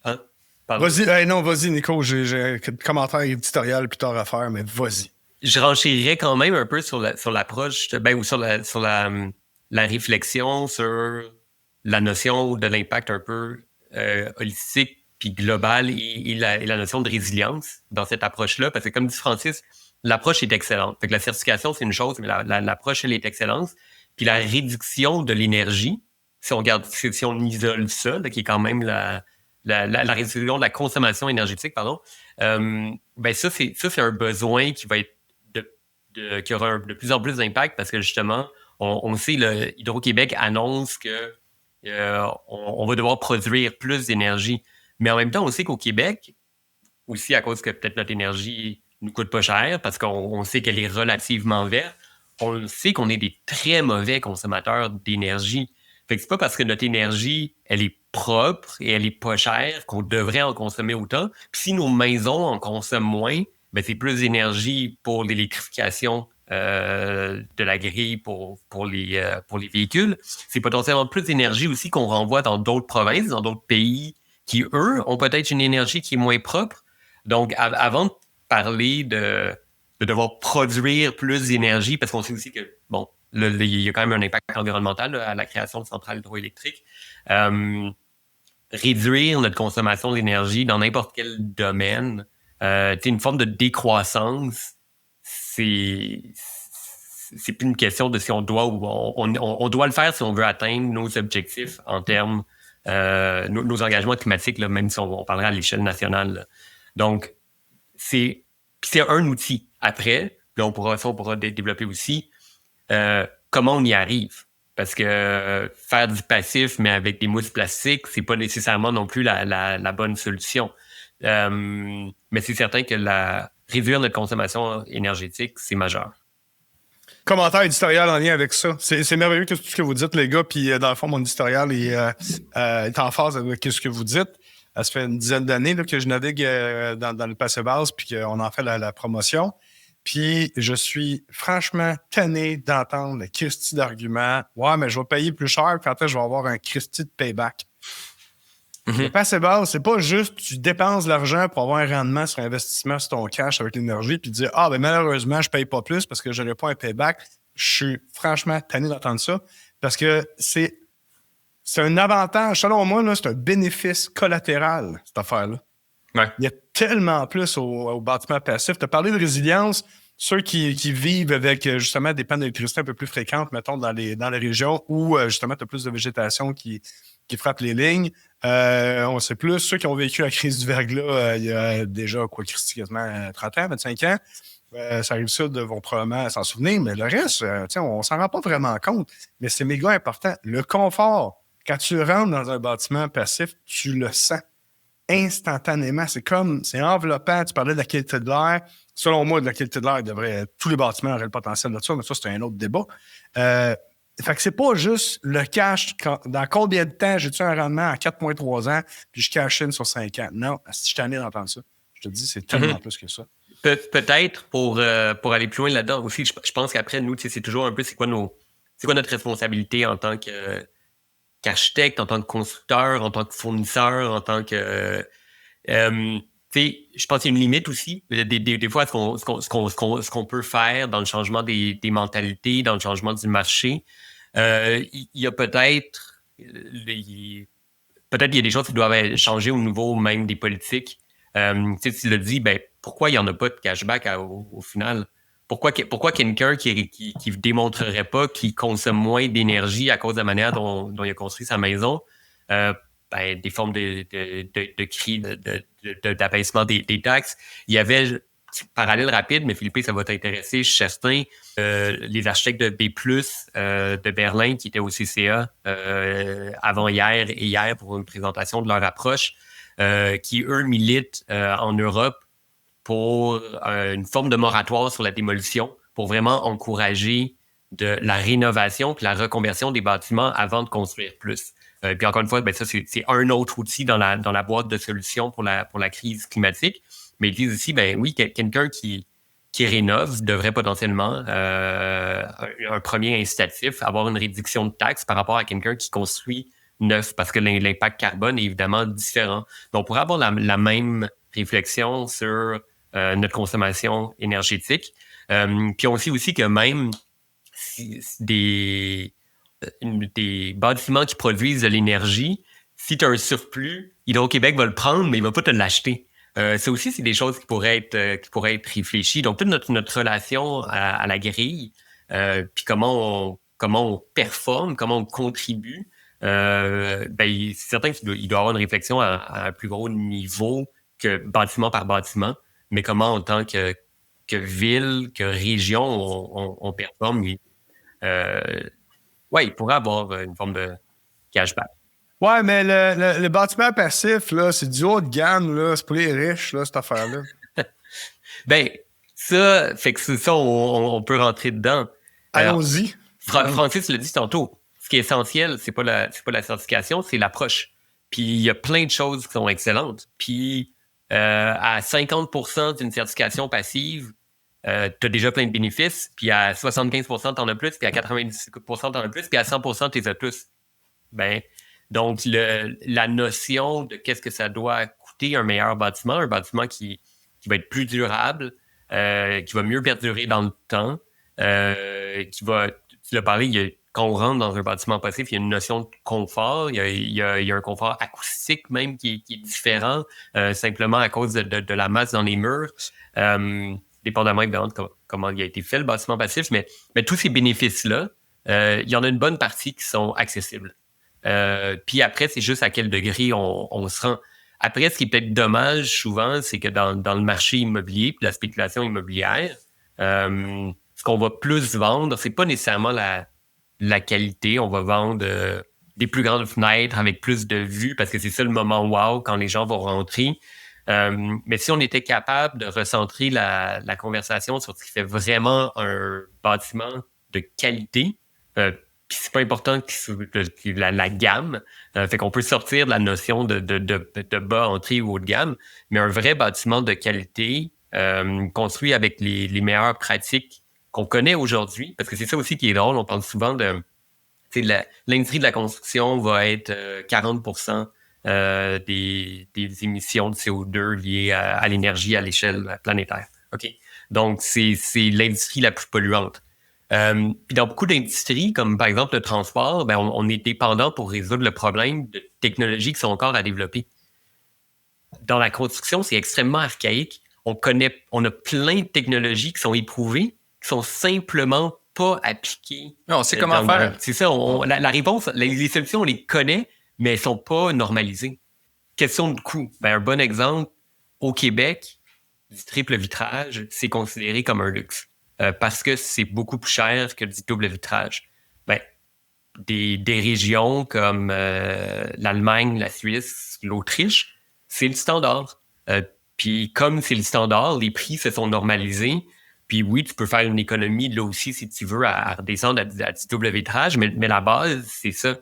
Hein? Vas-y, non, vas-y, Nico, j'ai un commentaire éditorial plus tard à faire, mais vas-y. Je renchérirais quand même un peu sur l'approche, ou sur la réflexion sur la notion de l'impact un peu holistique puis global et la notion de résilience dans cette approche-là. Parce que comme dit Francis, l'approche est excellente. Fait que la certification, c'est une chose, mais l'approche, elle est excellente. Puis la réduction de l'énergie, si on isole ça, là, qui est quand même la réduction de la consommation énergétique, pardon, ben ça, c'est un besoin qui va être qui aura de plus en plus d'impact parce que justement, on sait, Hydro-Québec annonce que on va devoir produire plus d'énergie. Mais en même temps, on sait qu'au Québec, aussi à cause que peut-être notre énergie nous coûte pas cher parce qu'on sait qu'elle est relativement verte, on sait qu'on est des très mauvais consommateurs d'énergie. Fait que c'est pas parce que notre énergie, elle est propre et elle est pas chère qu'on devrait en consommer autant. Puis si nos maisons en consomment moins, ben c'est plus d'énergie pour l'électrification de la grille pour les véhicules. C'est potentiellement plus d'énergie aussi qu'on renvoie dans d'autres provinces, dans d'autres pays qui, eux, ont peut-être une énergie qui est moins propre. Donc, avant de parler de devoir produire plus d'énergie, parce qu'on sait aussi que, bon, il y a quand même un impact environnemental là, à la création de centrales hydroélectriques. Réduire notre consommation d'énergie dans n'importe quel domaine, une forme de décroissance, c'est plus une question de si on doit ou on doit le faire si on veut atteindre nos objectifs en termes nos engagements climatiques, là, même si on parlerait à l'échelle nationale. Là. Donc, c'est un outil. Après, là, on pourra développer aussi comment on y arrive. Parce que faire du passif, mais avec des mousses plastiques, c'est pas nécessairement non plus la bonne solution. Mais c'est certain que réduire notre consommation énergétique, c'est majeur. Commentaire éditorial en lien avec ça. C'est merveilleux tout ce que vous dites, les gars. Puis, dans le fond, mon éditorial est en phase avec ce que vous dites. Ça fait une dizaine d'années là, que je navigue dans le passé base puis qu'on en fait la promotion. Puis, je suis franchement tanné d'entendre le Christy d'argument. Ouais, mais je vais payer plus cher quand je vais avoir un Christy de payback. Mm-hmm. Le passé base, c'est pas juste tu dépenses de l'argent pour avoir un rendement sur investissement sur ton cash avec l'énergie puis dire ah, ben malheureusement, je paye pas plus parce que je n'ai pas un payback. Je suis franchement tanné d'entendre ça parce que c'est un avantage. Selon moi, là, c'est un bénéfice collatéral, cette affaire-là. Ouais. Il y a tellement plus au bâtiment passif. Tu as parlé de résilience. Ceux qui vivent avec justement des pannes d'électricité un peu plus fréquentes, mettons, dans les régions où justement tu as plus de végétation qui frappe les lignes. On sait plus. Ceux qui ont vécu la crise du verglas il y a déjà, quasiment 30 ans, 25 ans. Ça arrive ça, vont probablement s'en souvenir, mais le reste, on s'en rend pas vraiment compte. Mais c'est méga important. Le confort, quand tu rentres dans un bâtiment passif, tu le sens instantanément. C'est enveloppant. Tu parlais de la qualité de l'air. Selon moi, de la qualité de l'air, tous les bâtiments auraient le potentiel de ça, mais ça, c'est un autre débat. Fait que c'est pas juste le cash. Dans combien de temps j'ai-tu un rendement à 4,3 ans, puis je cash in sur 5 ans? Non, si je t'en ai d'entendre ça, je te dis, c'est tellement plus que ça. Peut-être pour aller plus loin là-dedans aussi, je pense qu'après, nous, c'est toujours un peu c'est quoi notre responsabilité en tant qu'architecte, en tant que constructeur, en tant que fournisseur, en tant que je pense qu'il y a une limite aussi. Des fois, ce qu'on peut faire dans le changement des mentalités, dans le changement du marché, il y a peut-être il y a des choses qui doivent changer au niveau même des politiques. Tu l'as dit, ben pourquoi il n'y en a pas de cashback au final? Pourquoi quelqu'un qui démontrerait pas qu'il consomme moins d'énergie à cause de la manière dont il a construit sa maison, des formes de cris, d'abaissement des taxes. Il y avait, parallèle rapide, mais Philippe, ça va t'intéresser, je suis certain, les architectes de B+, de Berlin, qui étaient au CCA avant-hier et hier pour une présentation de leur approche, qui, eux, militent en Europe pour une forme de moratoire sur la démolition, pour vraiment encourager de la rénovation puis la reconversion des bâtiments avant de construire plus. Puis encore une fois, ça, c'est un autre outil dans la boîte de solutions pour la crise climatique. Mais ils disent aussi, oui, quelqu'un qui rénove devrait potentiellement, un premier incitatif, avoir une réduction de taxes par rapport à quelqu'un qui construit neuf, parce que l'impact carbone est évidemment différent. Donc, on pourrait avoir la même réflexion sur notre consommation énergétique. Puis on sait aussi que même des bâtiments qui produisent de l'énergie, si tu as un surplus, Hydro-Québec va le prendre, mais il ne va pas te l'acheter. Ça aussi, c'est des choses qui pourraient être réfléchies. Donc, toute notre relation à la grille, puis comment on performe, comment on contribue, c'est certain qu'il doit y avoir une réflexion à un plus gros niveau que bâtiment par bâtiment, mais comment en tant que ville, que région, on performe. Il pourrait avoir une forme de cashback. Ouais, mais le bâtiment passif, là, c'est du haut de gamme, là. C'est pour les riches, là, cette affaire-là. Ça, fait que c'est ça, on peut rentrer dedans. Allons-y. Francis l'a dit tantôt. Ce qui est essentiel, c'est pas la certification, c'est l'approche. Puis il y a plein de choses qui sont excellentes. Puis à 50% d'une certification passive, tu as déjà plein de bénéfices, puis à 75% t'en as plus, puis à 90% t'en as plus, puis à 100% t'es as tous. Donc la notion de qu'est-ce que ça doit coûter un meilleur bâtiment, un bâtiment qui va être plus durable, qui va mieux perdurer dans le temps, qui va, tu l'as parlé, quand on rentre dans un bâtiment passif, il y a une notion de confort, il y a un confort acoustique même qui est différent, simplement à cause de la masse dans les murs. Dépendamment évidemment de comment il a été fait le bâtiment passif, mais tous ces bénéfices-là, il y en a une bonne partie qui sont accessibles. Puis après, c'est juste à quel degré on se rend. Après, ce qui est peut-être dommage souvent, c'est que dans le marché immobilier puis la spéculation immobilière, ce qu'on va plus vendre, c'est pas nécessairement la qualité. On va vendre des plus grandes fenêtres avec plus de vues parce que c'est ça le moment wow quand les gens vont rentrer. Mais si on était capable de recentrer la conversation sur ce qui fait vraiment un bâtiment de qualité, puis c'est pas important que la gamme, fait qu'on peut sortir de la notion de bas entrée ou haut de gamme, mais un vrai bâtiment de qualité construit avec les meilleures pratiques qu'on connaît aujourd'hui, parce que c'est ça aussi qui est drôle, on parle souvent de l'industrie de la construction va être 40% des émissions de CO2 liées à l'énergie à l'échelle planétaire. OK? Donc, c'est l'industrie la plus polluante. Puis dans beaucoup d'industries, comme par exemple le transport, on est dépendant pour résoudre le problème de technologies qui sont encore à développer. Dans la construction, c'est extrêmement archaïque. On a plein de technologies qui sont éprouvées, qui sont simplement pas appliquées. On sait comment faire. C'est ça. La réponse, les solutions, on les connaît, mais elles ne sont pas normalisées. Question de coût. Un bon exemple, au Québec, du triple vitrage, c'est considéré comme un luxe. Parce que c'est beaucoup plus cher que du double vitrage. Des régions comme l'Allemagne, la Suisse, l'Autriche, c'est le standard. Puis comme c'est le standard, les prix se sont normalisés. Puis oui, tu peux faire une économie là aussi si tu veux à redescendre à du double vitrage, mais la base, c'est ça.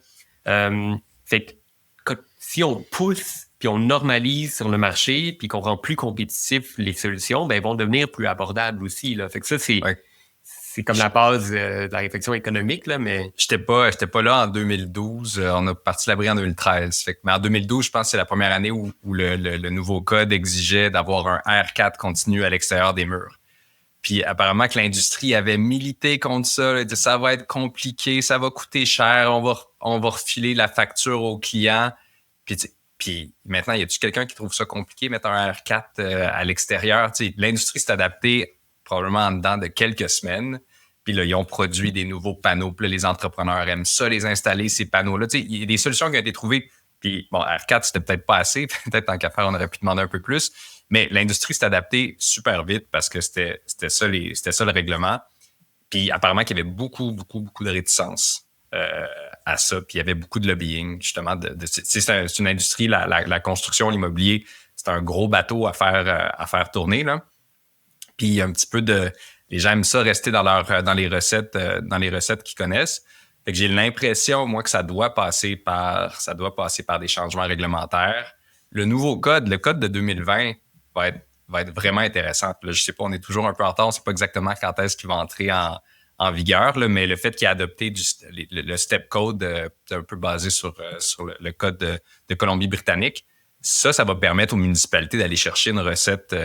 Fait que si on pousse puis on normalise sur le marché puis qu'on rend plus compétitif les solutions, elles vont devenir plus abordables aussi. Là. Fait que ça, c'est comme la base de la réflexion économique, là, mais... J'étais pas là en 2012. On a parti l'abri en 2013. Mais en 2012, je pense que c'est la première année où le nouveau code exigeait d'avoir un R4 continu à l'extérieur des murs. Puis apparemment que l'industrie avait milité contre ça. Elle dit, ça va être compliqué, ça va coûter cher, on va refiler la facture au client. Puis maintenant, y a-tu quelqu'un qui trouve ça compliqué, mettre un R4 à l'extérieur? L'industrie s'est adaptée probablement en dedans de quelques semaines. Puis là, ils ont produit des nouveaux panneaux. Puis là, les entrepreneurs aiment ça, les installer, ces panneaux-là. Il y a des solutions qui ont été trouvées Puis, bon, R4, c'était peut-être pas assez. Peut-être tant qu'à faire, on aurait pu demander un peu plus. Mais l'industrie s'est adaptée super vite parce que c'était ça le règlement. Puis, apparemment qu'il y avait beaucoup de réticence à ça. Puis, il y avait beaucoup de lobbying, justement. C'est une industrie, la construction, l'immobilier, c'est un gros bateau à faire tourner, là. Puis, il y a un petit peu les gens aiment ça rester dans les recettes qu'ils connaissent. Fait que j'ai l'impression, moi, que ça doit passer par des changements réglementaires. Le nouveau code, le code de 2020, va être vraiment intéressant. Là, je sais pas, on est toujours un peu en retard, on sait pas exactement quand est-ce qu'il va entrer en vigueur, là, mais le fait qu'il ait adopté le step code un peu basé sur le code de Colombie-Britannique, ça va permettre aux municipalités d'aller chercher une recette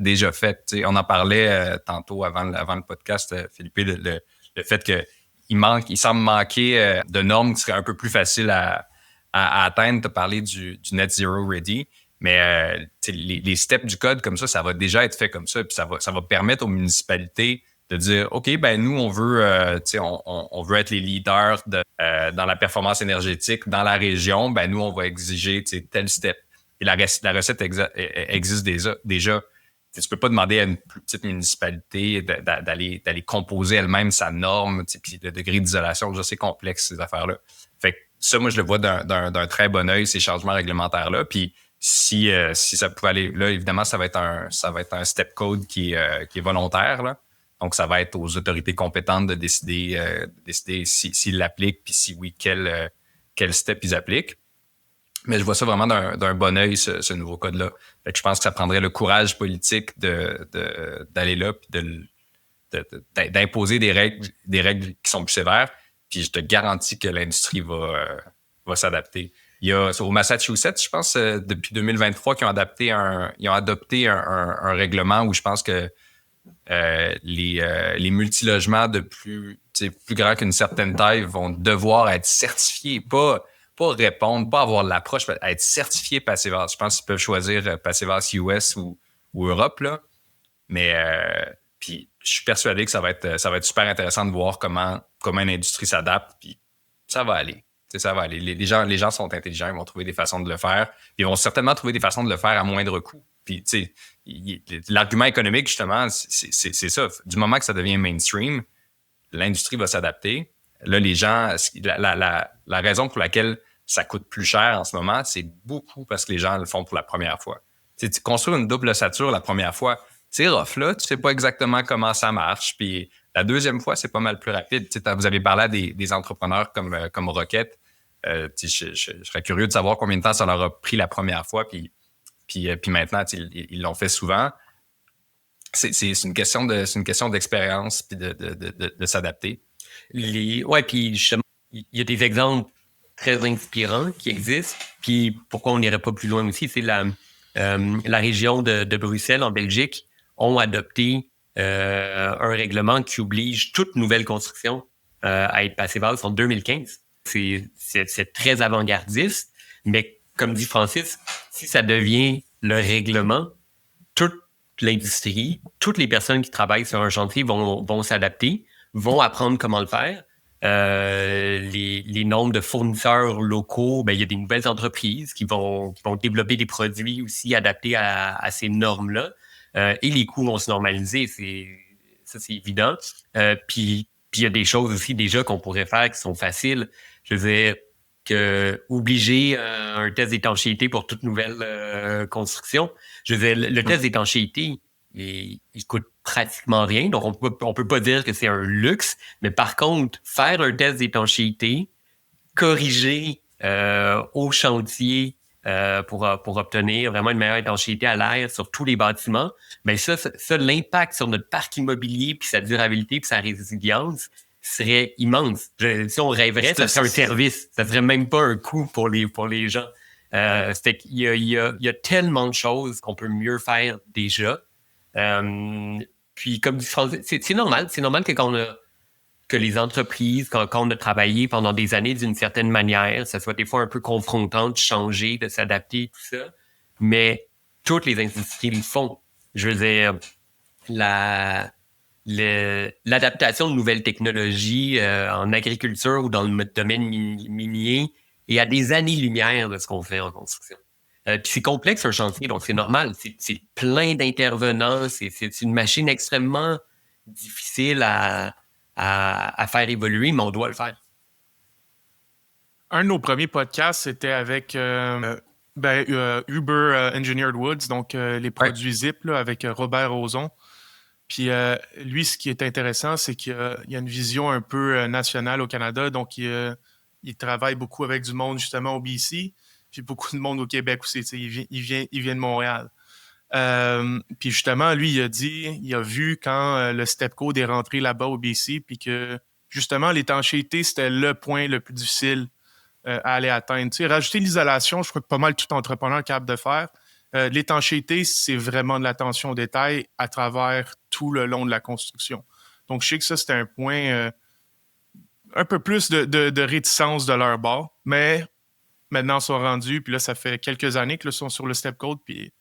déjà faite. T'sais, on en parlait tantôt avant le podcast, Philippe, le fait que il semble manquer de normes qui seraient un peu plus faciles à atteindre. Tu as parlé du Net Zero Ready, mais les steps du code comme ça va déjà être fait comme ça. Puis ça va permettre aux municipalités de dire, OK, ben nous, on veut être les leaders dans la performance énergétique dans la région. Ben nous, on va exiger tel step. Et la recette existe déjà. Tu peux pas demander à une plus petite municipalité d'aller composer elle-même sa norme, puis le degré d'isolation, déjà c'est complexe ces affaires-là. Fait que ça, moi, je le vois d'un très bon œil, ces changements réglementaires-là. Puis si ça pouvait aller, là, évidemment, ça va être un step code qui est volontaire, là. Donc, ça va être aux autorités compétentes de décider s'ils l'appliquent, puis si oui, quel step ils appliquent. Mais je vois ça vraiment d'un bon œil, ce nouveau code-là. Fait que je pense que ça prendrait le courage politique d'aller là puis d'imposer des règles qui sont plus sévères. Puis je te garantis que l'industrie va s'adapter. Il y a au Massachusetts, je pense, depuis 2023, qu'ils ont adopté un règlement où je pense que les multilogements de plus grands qu'une certaine taille vont devoir être certifiés, pas répondre, pas avoir l'approche, être certifié Passivhaus. Je pense qu'ils peuvent choisir Passivhaus US ou Europe, là. Mais puis je suis persuadé que ça va être super intéressant de voir comment l'industrie s'adapte. Puis ça va aller. Ça va aller. Les gens sont intelligents, ils vont trouver des façons de le faire. Ils vont certainement trouver des façons de le faire à moindre coût. Puis l'argument économique, justement, c'est ça. Du moment que ça devient mainstream, l'industrie va s'adapter. Là, les gens, la raison pour laquelle ça coûte plus cher en ce moment, c'est beaucoup parce que les gens le font pour la première fois. Tu construire une double ossature la première fois, c'est rough, là. Tu sais pas exactement comment ça marche. Puis la deuxième fois, c'est pas mal plus rapide. Vous avez parlé à des entrepreneurs comme Rocket. Je serais curieux de savoir combien de temps ça leur a pris la première fois. Puis maintenant, ils l'ont fait souvent. C'est une question d'expérience puis de s'adapter. Puis justement, il y a des exemples très inspirants qui existent. Puis pourquoi on n'irait pas plus loin aussi, c'est la région de Bruxelles en Belgique ont adopté un règlement qui oblige toute nouvelle construction à être Passivhaus en 2015. C'est très avant-gardiste, mais comme dit Francis, si ça devient le règlement, toute l'industrie, toutes les personnes qui travaillent sur un chantier vont s'adapter, vont apprendre comment le faire. Les nombres de fournisseurs locaux, il y a des nouvelles entreprises qui vont développer des produits aussi adaptés à ces normes-là. Et les coûts vont se normaliser, c'est évident. Puis il y a des choses aussi déjà qu'on pourrait faire qui sont faciles. Je veux dire, obliger un test d'étanchéité pour toute nouvelle construction. Je veux dire, le test d'étanchéité, il coûte pratiquement rien, donc on peut pas dire que c'est un luxe, mais par contre, faire un test d'étanchéité, corriger au chantier pour obtenir vraiment une meilleure étanchéité à l'air sur tous les bâtiments, mais ça l'impact sur notre parc immobilier, puis sa durabilité, puis sa résilience serait immense. Si on rêverait, ça serait un service. Ça serait même pas un coût pour les gens. Il y a tellement de choses qu'on peut mieux faire déjà. Puis comme dit Francis, c'est normal que les entreprises, quand on a travaillé pendant des années d'une certaine manière, ça soit des fois un peu confrontant de changer, de s'adapter, tout ça. Mais toutes les industries le font. Je veux dire, l'adaptation de nouvelles technologies en agriculture ou dans le domaine minier est à des années-lumière de ce qu'on fait en construction. Puis c'est complexe un chantier, donc c'est normal. C'est plein d'intervenants, c'est une machine extrêmement difficile à faire évoluer, mais on doit le faire. Un de nos premiers podcasts, c'était avec Uber Engineered Woods, donc les produits Zip là, avec Robert Ozon. Puis lui, ce qui est intéressant, c'est qu'il y a une vision un peu nationale au Canada. Donc, il travaille beaucoup avec du monde justement au BC, puis beaucoup de monde au Québec aussi. Il vient de Montréal. Puis justement, lui, il a vu quand le Step Code est rentré là-bas au BC, puis que justement, l'étanchéité, c'était le point le plus difficile à aller atteindre. Rajouter l'isolation, je crois que pas mal tout entrepreneur est capable de faire. L'étanchéité, c'est vraiment de l'attention au détail à travers tout le long de la construction. Donc, je sais que ça, c'était un point un peu plus de réticence de leur bord, mais maintenant, ils sont rendus, puis là, ça fait quelques années qu'ils sont sur le Step Code, puis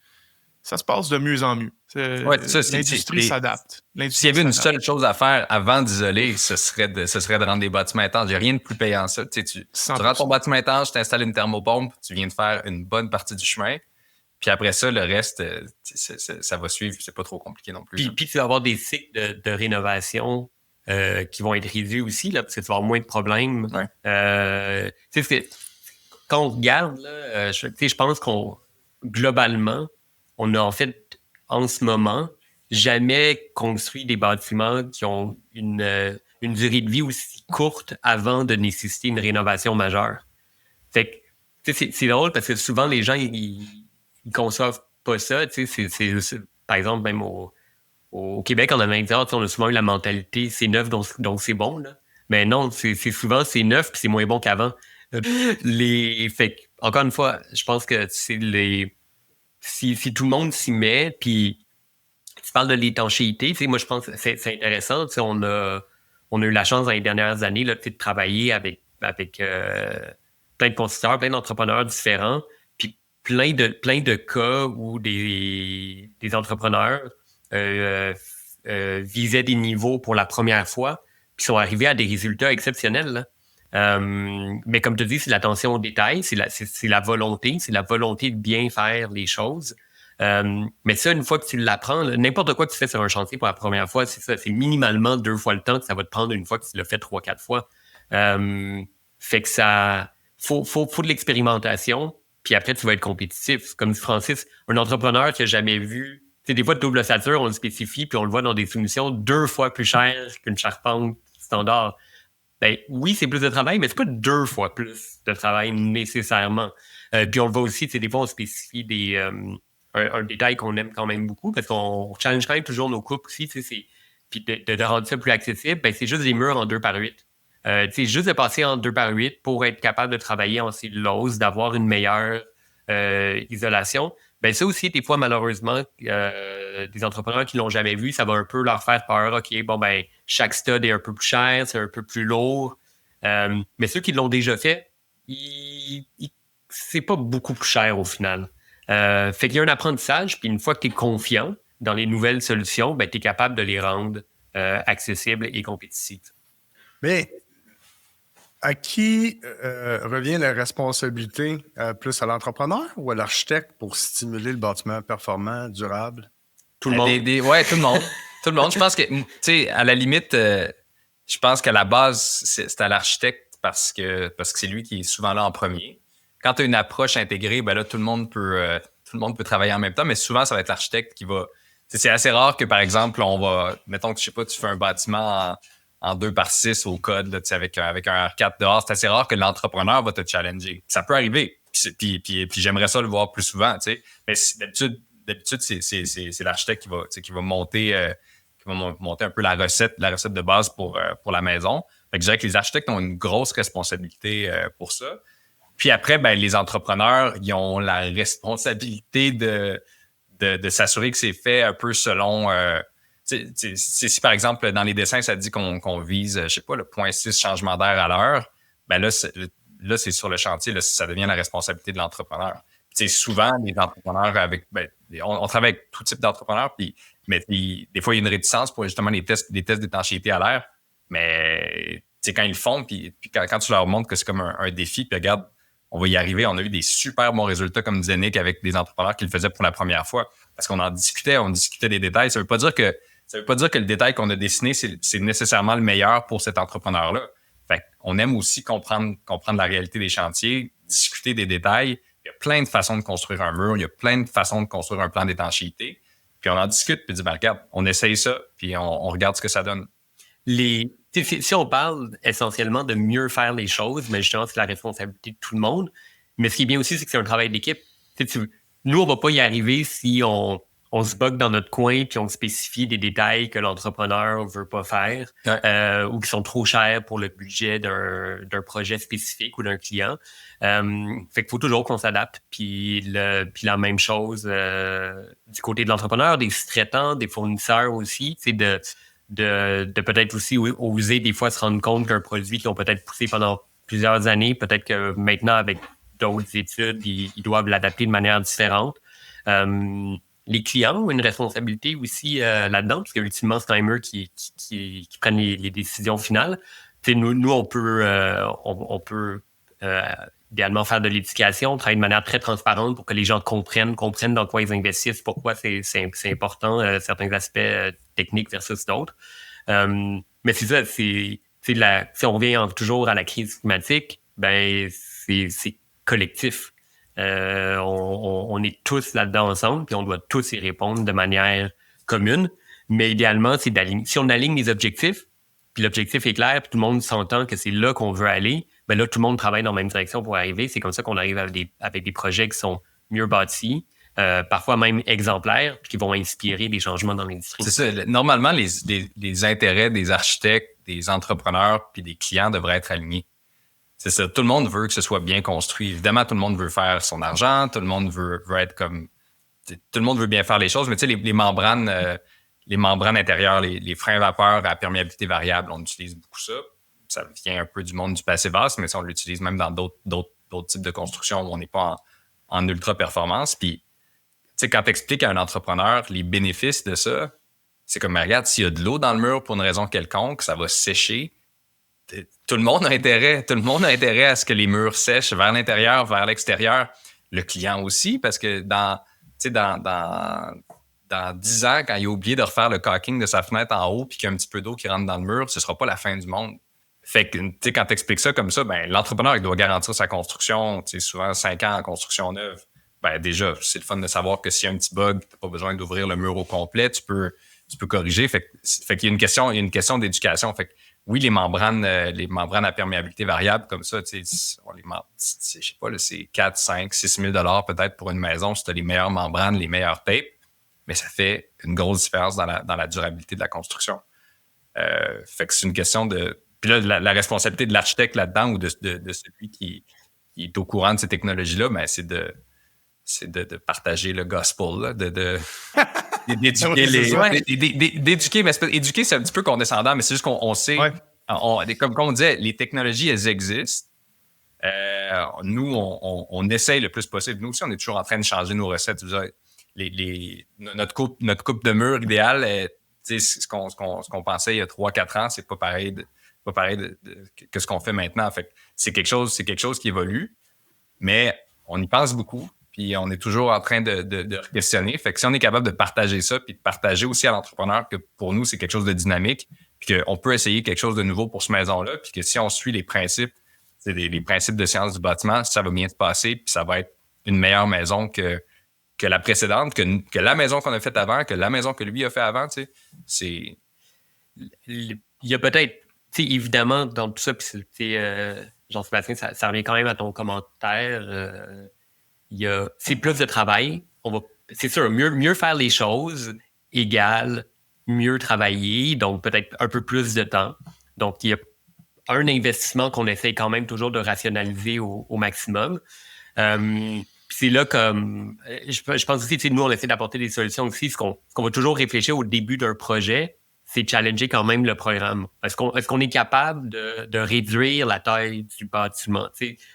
ça se passe de mieux en mieux. L'industrie s'adapte. S'il y avait une seule chose à faire avant d'isoler, ce serait de rendre des bâtiments étanches. Il n'y a rien de plus payant que ça. Tu rends ton bâtiment étanche, tu installes une thermopompe, tu viens de faire une bonne partie du chemin. Puis après ça, le reste, ça va suivre. C'est pas trop compliqué non plus. Puis tu vas avoir des cycles de rénovation qui vont être réduits aussi, là, parce que tu vas avoir moins de problèmes. Ouais. Quand on regarde, là, je pense qu'on, globalement, on a en fait, en ce moment, jamais construit des bâtiments qui ont une durée de vie aussi courte avant de nécessiter une rénovation majeure. Fait que, c'est drôle parce que souvent, les gens, ils conçoivent pas ça. Par exemple, même au Québec, en Amérique du Nord, on a souvent eu la mentalité c'est neuf, donc c'est bon. Là. Mais non, c'est souvent c'est neuf puis c'est moins bon qu'avant. Fait que, encore une fois, je pense que si tout le monde s'y met, puis tu parles de l'étanchéité, moi je pense que c'est intéressant. On a eu la chance dans les dernières années là, de travailler avec plein de constructeurs, plein d'entrepreneurs différents, puis plein de cas où des entrepreneurs visaient des niveaux pour la première fois, puis sont arrivés à des résultats exceptionnels. Là. Mais comme tu dis, c'est l'attention aux détails, c'est la volonté de bien faire les choses. Mais ça, une fois que tu l'apprends, n'importe quoi que tu fais sur un chantier pour la première fois, c'est ça, c'est minimalement 2 fois le temps que ça va te prendre une fois que tu l'as fait 3-4 fois. Fait que ça, faut de l'expérimentation, puis après tu vas être compétitif. Comme dit Francis, un entrepreneur qui a jamais vu, tu sais, des fois de double ossature, on le spécifie, puis on le voit dans des soumissions 2 fois plus cher qu'une charpente standard. Ben oui, c'est plus de travail, mais c'est pas 2 fois plus de travail nécessairement. Puis on le voit aussi, des fois on spécifie un détail qu'on aime quand même beaucoup, parce qu'on challenge quand même toujours nos coupes aussi, puis de rendre ça plus accessible, ben c'est juste des murs en 2x8. Juste de passer en 2x8 pour être capable de travailler en cellulose, d'avoir une meilleure isolation. Ben ça aussi, des fois, malheureusement, des entrepreneurs qui l'ont jamais vu, ça va un peu leur faire peur. OK, bon, ben, chaque stud est un peu plus cher, c'est un peu plus lourd. Mais ceux qui l'ont déjà fait, c'est pas beaucoup plus cher au final. Fait qu'il y a un apprentissage, puis une fois que tu es confiant dans les nouvelles solutions, ben, tu es capable de les rendre accessibles et compétitifs. Mais à qui revient la responsabilité? Plus à l'entrepreneur ou à l'architecte pour stimuler le bâtiment performant, durable? Tout le monde. Ouais, tout le monde. Tout le monde. Je pense que, tu sais, à la limite, je pense qu'à la base, c'est à l'architecte parce que c'est lui qui est souvent là en premier. Quand tu as une approche intégrée, ben là, tout le monde peut travailler en même temps, mais souvent, ça va être l'architecte qui va. C'est assez rare que, par exemple, mettons que, je sais pas, tu fais un bâtiment en 2x6 au code, là, avec un R4 dehors, c'est assez rare que l'entrepreneur va te challenger. Ça peut arriver. Puis j'aimerais ça le voir plus souvent, tu sais. Mais d'habitude, c'est l'architecte qui va monter un peu la recette de base pour la maison. Fait que je dirais que les architectes ont une grosse responsabilité pour ça. Puis après, ben, les entrepreneurs, ils ont la responsabilité de s'assurer que c'est fait un peu selon... si par exemple, dans les dessins, ça dit qu'on vise, je sais pas, le 0.6 changement d'air à l'heure, ben là, c'est sur le chantier, là, ça devient la responsabilité de l'entrepreneur. Souvent, les entrepreneurs on travaille avec tout type d'entrepreneurs, mais des fois, il y a une réticence pour justement des tests d'étanchéité à l'air. Mais quand ils le font, puis quand tu leur montres que c'est comme un défi, puis regarde, on va y arriver. On a eu des super bons résultats, comme disait Nick, avec des entrepreneurs qui le faisaient pour la première fois. Parce qu'on en discutait, on discutait des détails. Ça veut pas dire que le détail qu'on a dessiné, c'est nécessairement le meilleur pour cet entrepreneur-là. Fait qu'on aime aussi comprendre la réalité des chantiers, discuter des détails. Il y a plein de façons de construire un mur, il y a plein de façons de construire un plan d'étanchéité. Puis on en discute, puis on dit, ben regarde, on essaye ça, puis on regarde ce que ça donne. Si on parle essentiellement de mieux faire les choses, mais justement, c'est la responsabilité de tout le monde. Mais ce qui est bien aussi, c'est que c'est un travail d'équipe. Nous, on va pas y arriver si on se bug dans notre coin puis on spécifie des détails que l'entrepreneur veut pas faire ou qui sont trop chers pour le budget d'un projet spécifique ou d'un client. Fait qu'il faut toujours qu'on s'adapte. Puis la même chose du côté de l'entrepreneur, des sous-traitants, des fournisseurs aussi, c'est de peut-être aussi oser des fois se rendre compte qu'un produit qu'ils ont peut-être poussé pendant plusieurs années, peut-être que maintenant, avec d'autres études, ils doivent l'adapter de manière différente. Les clients ont une responsabilité aussi là-dedans, parce qu'ultimement, c'est quand même eux qui prennent les décisions finales. T'sais, nous, on peut idéalement faire de l'éducation, travailler de manière très transparente pour que les gens comprennent dans quoi ils investissent, pourquoi c'est important, certains aspects techniques versus d'autres. Mais c'est ça, si on revient toujours à la crise climatique, ben c'est collectif. On est tous là-dedans ensemble, puis on doit tous y répondre de manière commune. Mais idéalement, c'est d'aligner. Si on aligne les objectifs, puis l'objectif est clair, puis tout le monde s'entend que c'est là qu'on veut aller, ben là, tout le monde travaille dans la même direction pour arriver. C'est comme ça qu'on arrive avec des projets qui sont mieux bâtis, parfois même exemplaires, puis qui vont inspirer des changements dans l'industrie. C'est ça. Normalement, les intérêts des architectes, des entrepreneurs, puis des clients devraient être alignés. C'est ça. Tout le monde veut que ce soit bien construit. Évidemment, tout le monde veut faire son argent. Tout le monde veut être comme... Tout le monde veut bien faire les choses. Mais tu sais, les membranes intérieures, les freins vapeur à perméabilité variable, on utilise beaucoup ça. Ça vient un peu du monde du passivas, mais ça, on l'utilise même dans d'autres types de construction où on n'est pas en ultra-performance. Puis, tu sais, quand tu expliques à un entrepreneur les bénéfices de ça, c'est comme, regarde, s'il y a de l'eau dans le mur pour une raison quelconque, ça va sécher. Tout le monde a intérêt à ce que les murs sèchent vers l'intérieur, vers l'extérieur. Le client aussi, parce que dans 10 ans, quand il a oublié de refaire le caulking de sa fenêtre en haut puis qu'il y a un petit peu d'eau qui rentre dans le mur, ce sera pas la fin du monde. Fait que, tu sais, quand tu expliques ça comme ça, ben, l'entrepreneur, il doit garantir sa construction, tu sais, souvent 5 ans en construction neuve. Ben, déjà, c'est le fun de savoir que s'il y a un petit bug, t'as pas besoin d'ouvrir le mur au complet, tu peux corriger. Fait qu'il y a une question d'éducation. Fait que, oui, les membranes à perméabilité variable, comme ça, tu sais, je sais pas, là, c'est 4, 5, 6 000 $ peut-être pour une maison si tu as les meilleures membranes, les meilleures tapes, mais ça fait une grosse différence dans la durabilité de la construction. Fait que c'est une question de... Puis là, la responsabilité de l'architecte là-dedans ou de celui qui est au courant de ces technologies-là, ben, c'est de partager le gospel, là, d'éduquer d'éduquer, mais éduquer, c'est un petit peu condescendant, mais c'est juste qu'on sait, comme on disait, les technologies, elles existent. Nous, on essaye le plus possible. Nous aussi, on est toujours en train de changer nos recettes. Notre coupe de mur idéale, ce qu'on pensait il y a 3-4 ans, c'est pas pareil que ce qu'on fait maintenant. Fait que c'est quelque chose qui évolue, mais on y pense beaucoup. Puis on est toujours en train de questionner. Fait que si on est capable de partager ça, puis de partager aussi à l'entrepreneur que pour nous, c'est quelque chose de dynamique, puis qu'on peut essayer quelque chose de nouveau pour cette maison-là, puis que si on suit les principes, les principes de sciences du bâtiment, ça va bien se passer, puis ça va être une meilleure maison que la précédente, que la maison qu'on a faite avant, que la maison que lui a fait avant, tu sais. C'est... Il y a peut-être, tu sais, évidemment, dans tout ça, puis Jean-Sébastien, ça revient quand même à ton commentaire. C'est plus de travail. C'est sûr, mieux faire les choses égale mieux travailler, donc peut-être un peu plus de temps. Donc, il y a un investissement qu'on essaie quand même toujours de rationaliser au maximum. C'est là comme... Je pense aussi, nous, on essaie d'apporter des solutions aussi. Ce qu'on va toujours réfléchir au début d'un projet, c'est challenger quand même le programme. Est-ce qu'on est capable de réduire la taille du bâtiment?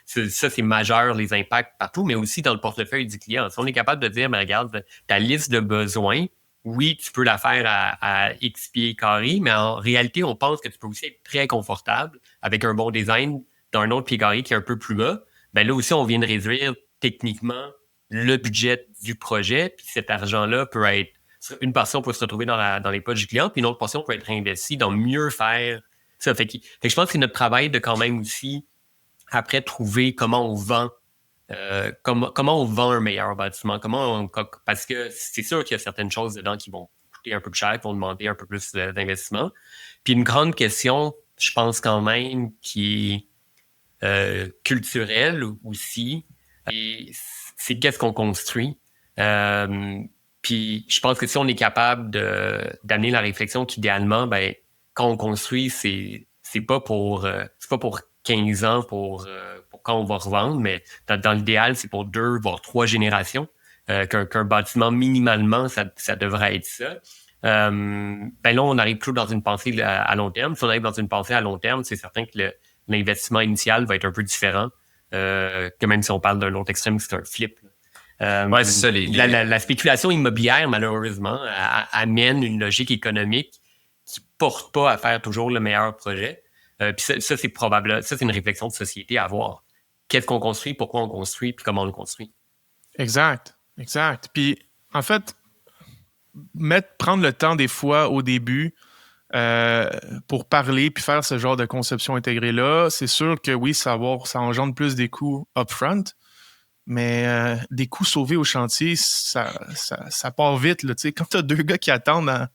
Ça, c'est majeur, les impacts partout, mais aussi dans le portefeuille du client. Si on est capable de dire, mais regarde, ta liste de besoins, oui, tu peux la faire à X pieds carrés, mais en réalité, on pense que tu peux aussi être très confortable avec un bon design d'un autre pied carré qui est un peu plus bas. ben là aussi, on vient de réduire techniquement le budget du projet, puis cet argent-là peut être, une portion peut se retrouver dans les poches du client, puis une autre portion peut être réinvestie dans mieux faire ça. Fait que je pense que c'est notre travail de quand même aussi, après, trouver comment on vend un meilleur bâtiment, parce que c'est sûr qu'il y a certaines choses dedans qui vont coûter un peu plus cher, qui vont demander un peu plus d'investissement. Puis une grande question, je pense quand même, qui est culturelle aussi, et c'est qu'est-ce qu'on construit. Puis je pense que si on est capable d'amener la réflexion qu'idéalement, ben, quand on construit, c'est pas pour 15 ans pour quand on va revendre, mais dans l'idéal, c'est pour 2 voire 3 générations. Qu'un bâtiment, minimalement, ça devrait être ça. Ben là, on arrive plus dans une pensée à long terme. Si on arrive dans une pensée à long terme, c'est certain que l'investissement initial va être un peu différent que même si on parle d'un autre extrême, c'est un flip. Ouais, c'est ça. La spéculation immobilière, malheureusement, amène une logique économique qui porte pas à faire toujours le meilleur projet. Puis ça, c'est probable. Ça, c'est une réflexion de société à avoir. Qu'est-ce qu'on construit, pourquoi on construit, puis comment on le construit. Exact. Puis, en fait, prendre le temps des fois au début pour parler puis faire ce genre de conception intégrée-là, c'est sûr que oui, ça engendre plus des coûts upfront, mais des coûts sauvés au chantier, ça part vite. Là, quand tu as 2 gars qui attendent à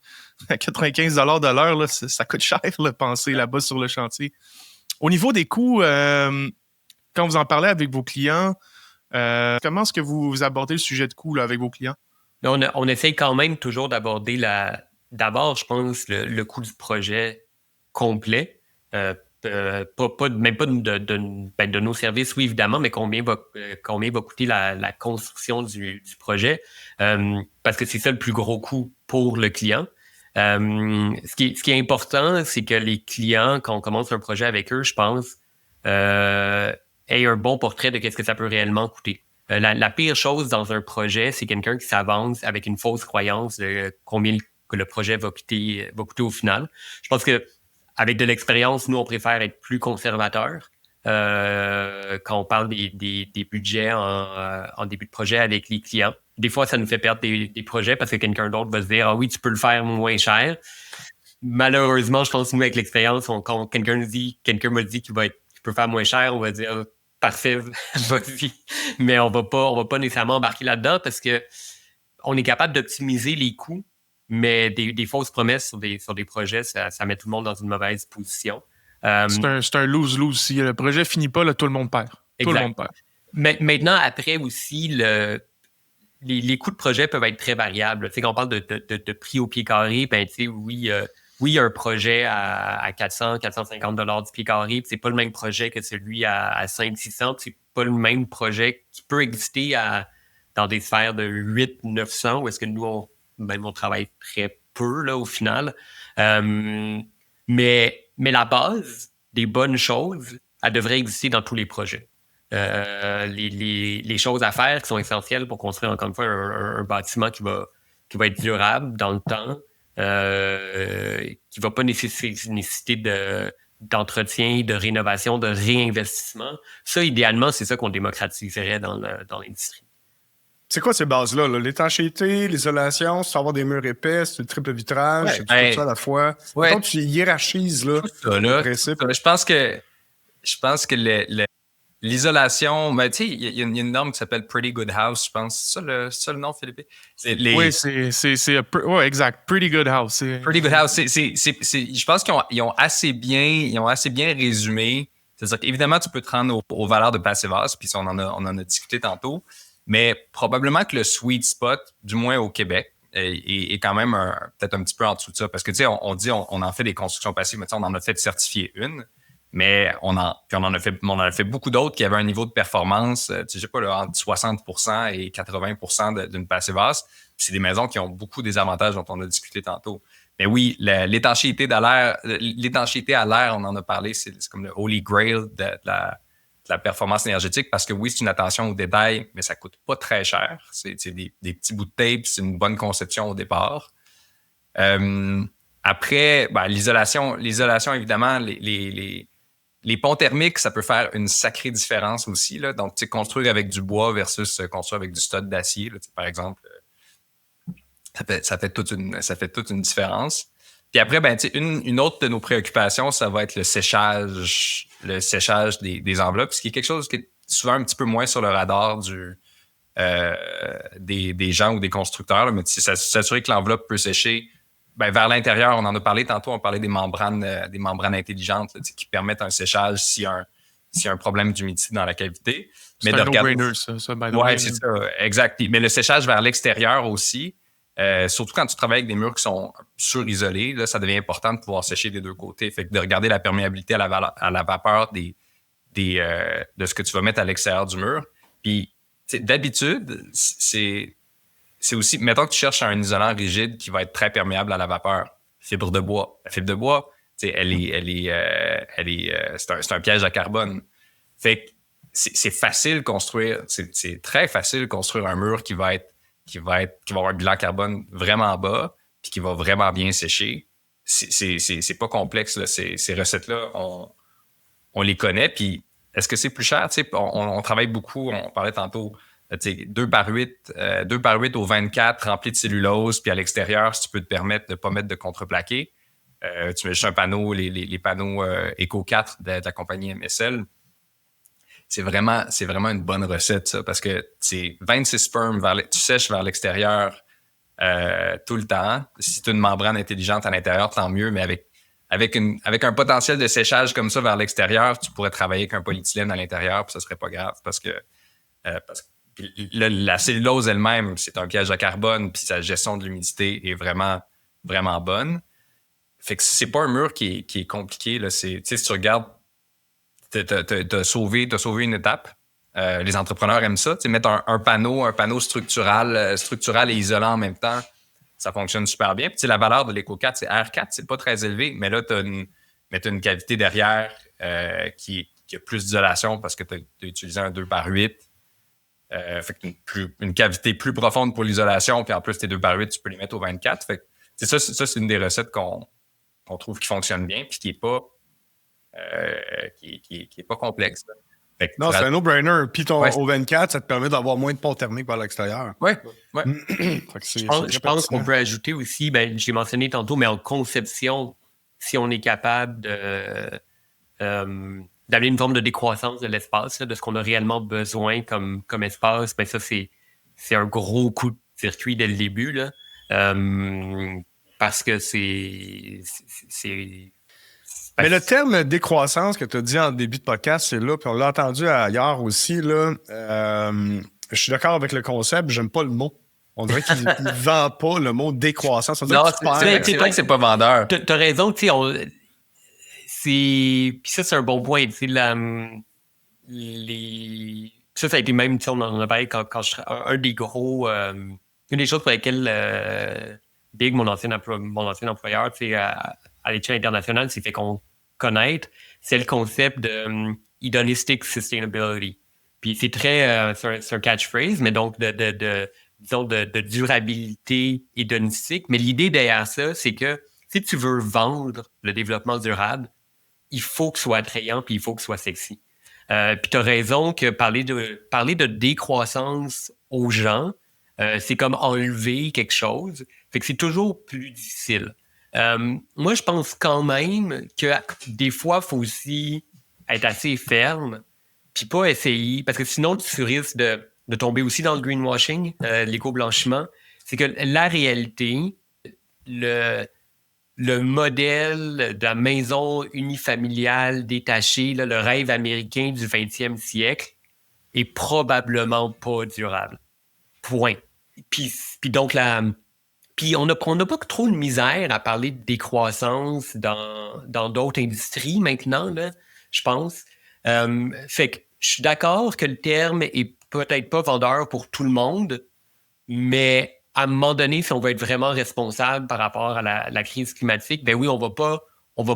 95 $ de l'heure, là, ça coûte cher de penser là-bas sur le chantier. Au niveau des coûts, quand vous en parlez avec vos clients, comment est-ce que vous abordez le sujet de coût là, avec vos clients? On essaye quand même toujours d'aborder d'abord, je pense, le coût du projet complet. Même pas de nos services, oui, évidemment, mais combien va coûter la construction du projet. Parce que c'est ça le plus gros coût pour le client. Ce qui est important, c'est que les clients, quand on commence un projet avec eux, je pense, aient un bon portrait de qu'est-ce que ça peut réellement coûter. La pire chose dans un projet, c'est quelqu'un qui s'avance avec une fausse croyance de combien que le projet va coûter au final. Je pense que avec de l'expérience, nous, on préfère être plus conservateur quand on parle des budgets en début de projet avec les clients. Des fois, ça nous fait perdre des projets parce que quelqu'un d'autre va se dire « Ah oui, tu peux le faire moins cher. » Malheureusement, je pense que nous, avec l'expérience, quand quelqu'un me dit qu'il peut faire moins cher, on va dire parfait, vas-y. Mais on va pas nécessairement embarquer là-dedans parce que on est capable d'optimiser les coûts, mais des fausses promesses sur des projets, ça met tout le monde dans une mauvaise position. C'est un lose-lose. Si le projet finit pas, là, tout le monde perd. Exact. Tout le monde perd. Mais maintenant, après aussi, les coûts de projet peuvent être très variables. Tu sais, quand on parle de prix au pied carré, ben, tu sais, oui, il y a un projet à 400, 450 $ du pied carré, puis c'est pas le même projet que celui à 500, 600, puis c'est pas le même projet qui peut exister dans des sphères de 800, 900, où est-ce que nous, on travaille très peu, là, au final. Mais la base des bonnes choses, elle devrait exister dans tous les projets. Les choses à faire qui sont essentielles pour construire, encore une fois, un bâtiment qui va être durable dans le temps, qui va pas nécessiter d'entretien, de rénovation, de réinvestissement. Ça, idéalement, c'est ça qu'on démocratiserait dans l'industrie. C'est quoi ces bases-là? Là? L'étanchéité, l'isolation, c'est avoir des murs épais, c'est le triple vitrage, c'est tout ça à la fois. Ouais. Donc, tu hiérarchises là, le principe. Je pense que l'isolation, ben, tu sais, il y a une norme qui s'appelle Pretty Good House, je pense. C'est ça le nom, Philippe? Oui, ouais, exact. Pretty Good House. Pretty Good House. Je pense qu'ils ont assez bien résumé. C'est-à-dire qu'évidemment, tu peux te rendre aux valeurs de Passive House, puis on en a discuté tantôt. Mais probablement que le sweet spot, du moins au Québec, est quand même peut-être un petit peu en dessous de ça. Parce que, tu sais, on dit on en fait des constructions passives, mais on en a fait certifier une. Mais on en a fait beaucoup d'autres qui avaient un niveau de performance, je sais pas, là, entre 60% et 80% d'une Passive House. Puis c'est des maisons qui ont beaucoup des avantages dont on a discuté tantôt. Mais oui, l'étanchéité à l'air, on en a parlé, c'est comme le holy grail de la performance énergétique parce que oui, c'est une attention au détail, mais ça coûte pas très cher. C'est des petits bouts de tape, c'est une bonne conception au départ. Après, ben, l'isolation, évidemment, Les ponts thermiques, ça peut faire une sacrée différence aussi. Là. Donc, tu sais, construire avec du bois versus construire avec du stud d'acier, là, par exemple, ça fait toute une différence. Puis après, ben, tu sais, une autre de nos préoccupations, ça va être le séchage des enveloppes, ce qui est quelque chose qui est souvent un petit peu moins sur le radar des gens ou des constructeurs. Là, mais s'assurer que l'enveloppe peut sécher ben, vers l'intérieur. On en a parlé tantôt, on parlait des membranes intelligentes là, qui permettent un séchage s'il y a un problème d'humidité dans la cavité. C'est un no-brainer, ça, by the way. Oui, c'est ça, exact. Mais le séchage vers l'extérieur aussi, surtout quand tu travailles avec des murs qui sont surisolés, là, ça devient important de pouvoir sécher des deux côtés. Fait que de regarder la perméabilité à la vapeur de ce que tu vas mettre à l'extérieur du mur. Puis, d'habitude, c'est aussi, mettons que tu cherches un isolant rigide qui va être très perméable à la vapeur. Fibre de bois. La fibre de bois, c'est un piège à carbone. Fait que c'est facile de construire, c'est très facile de construire un mur qui va avoir un bilan carbone vraiment bas puis qui va vraiment bien sécher. C'est pas complexe, là. Ces recettes-là, on les connaît. Puis est-ce que c'est plus cher? On travaille beaucoup, on parlait tantôt, 2 par 8 au 24 rempli de cellulose, puis à l'extérieur, si tu peux te permettre de ne pas mettre de contreplaqué, tu mets juste un panneau, les panneaux Eco 4 de la compagnie MSL. C'est vraiment une bonne recette, ça, parce que c'est 26 spermes, tu sèches vers l'extérieur tout le temps. Si tu as une membrane intelligente à l'intérieur, tant mieux, mais avec un potentiel de séchage comme ça vers l'extérieur, tu pourrais travailler avec un polyéthylène à l'intérieur, puis ça serait pas grave, parce que la cellulose elle-même, c'est un piège à carbone, puis sa gestion de l'humidité est vraiment, vraiment bonne. Fait que c'est pas un mur qui est compliqué, là. Si tu regardes, t'as sauvé une étape. Les entrepreneurs aiment ça. Mettre un panneau structural et isolant en même temps, ça fonctionne super bien. Puis la valeur de l'Eco 4, c'est R4, c'est pas très élevé, mais là, t'as une cavité derrière qui a plus d'isolation parce que t'as utilisé un 2 par 8. Fait une cavité plus profonde pour l'isolation, puis en plus, tes 2 par 8, tu peux les mettre au 24. Fait que ça, c'est une des recettes qu'on trouve qui fonctionne bien, puis qui est pas complexe. Non, c'est un no-brainer. Puis au 24, ça te permet d'avoir moins de pont thermique par l'extérieur. Oui. Je pense qu'on peut ajouter aussi, ben, j'ai mentionné tantôt, mais en conception, si on est capable d'amener une forme de décroissance de l'espace, là, de ce qu'on a réellement besoin comme espace, ben ça, c'est un gros coup de circuit dès le début, là. Parce que c'est mais le terme décroissance que tu as dit en début de podcast, c'est là, puis on l'a entendu ailleurs aussi, là. Je suis d'accord avec le concept, j'aime pas le mot. On dirait qu'il ne vend pas le mot décroissance. Non, c'est vrai que c'est pas vendeur. T'as raison, tu sais, puis ça, c'est un bon point. Tu sais, ça a été même, tu sais, on en a parlé quand un des gros... une des choses pour lesquelles Big, mon ancien employeur, tu sais, à l'échelle internationale, s'est fait connaître, c'est le concept de hedonistic sustainability. Puis c'est très... c'est un catchphrase, mais donc de durabilité hédonistique. Mais l'idée derrière ça, c'est que si tu veux vendre le développement durable, il faut que ce soit attrayant puis il faut que ce soit sexy. Puis tu as raison que parler de décroissance aux gens, c'est comme enlever quelque chose. Fait que c'est toujours plus difficile. Moi, je pense quand même que des fois, il faut aussi être assez ferme puis pas essayer, parce que sinon, tu risques de tomber aussi dans le greenwashing, l'éco-blanchiment. C'est que la réalité, le modèle de la maison unifamiliale détachée, là, le rêve américain du 20e siècle, est probablement pas durable. Point. Puis donc, puis on n'a pas trop de misère à parler de décroissance dans d'autres industries maintenant, là, je pense. Fait que je suis d'accord que le terme est peut-être pas vendeur pour tout le monde, mais à un moment donné, si on veut être vraiment responsable par rapport à la crise climatique, ben oui, on va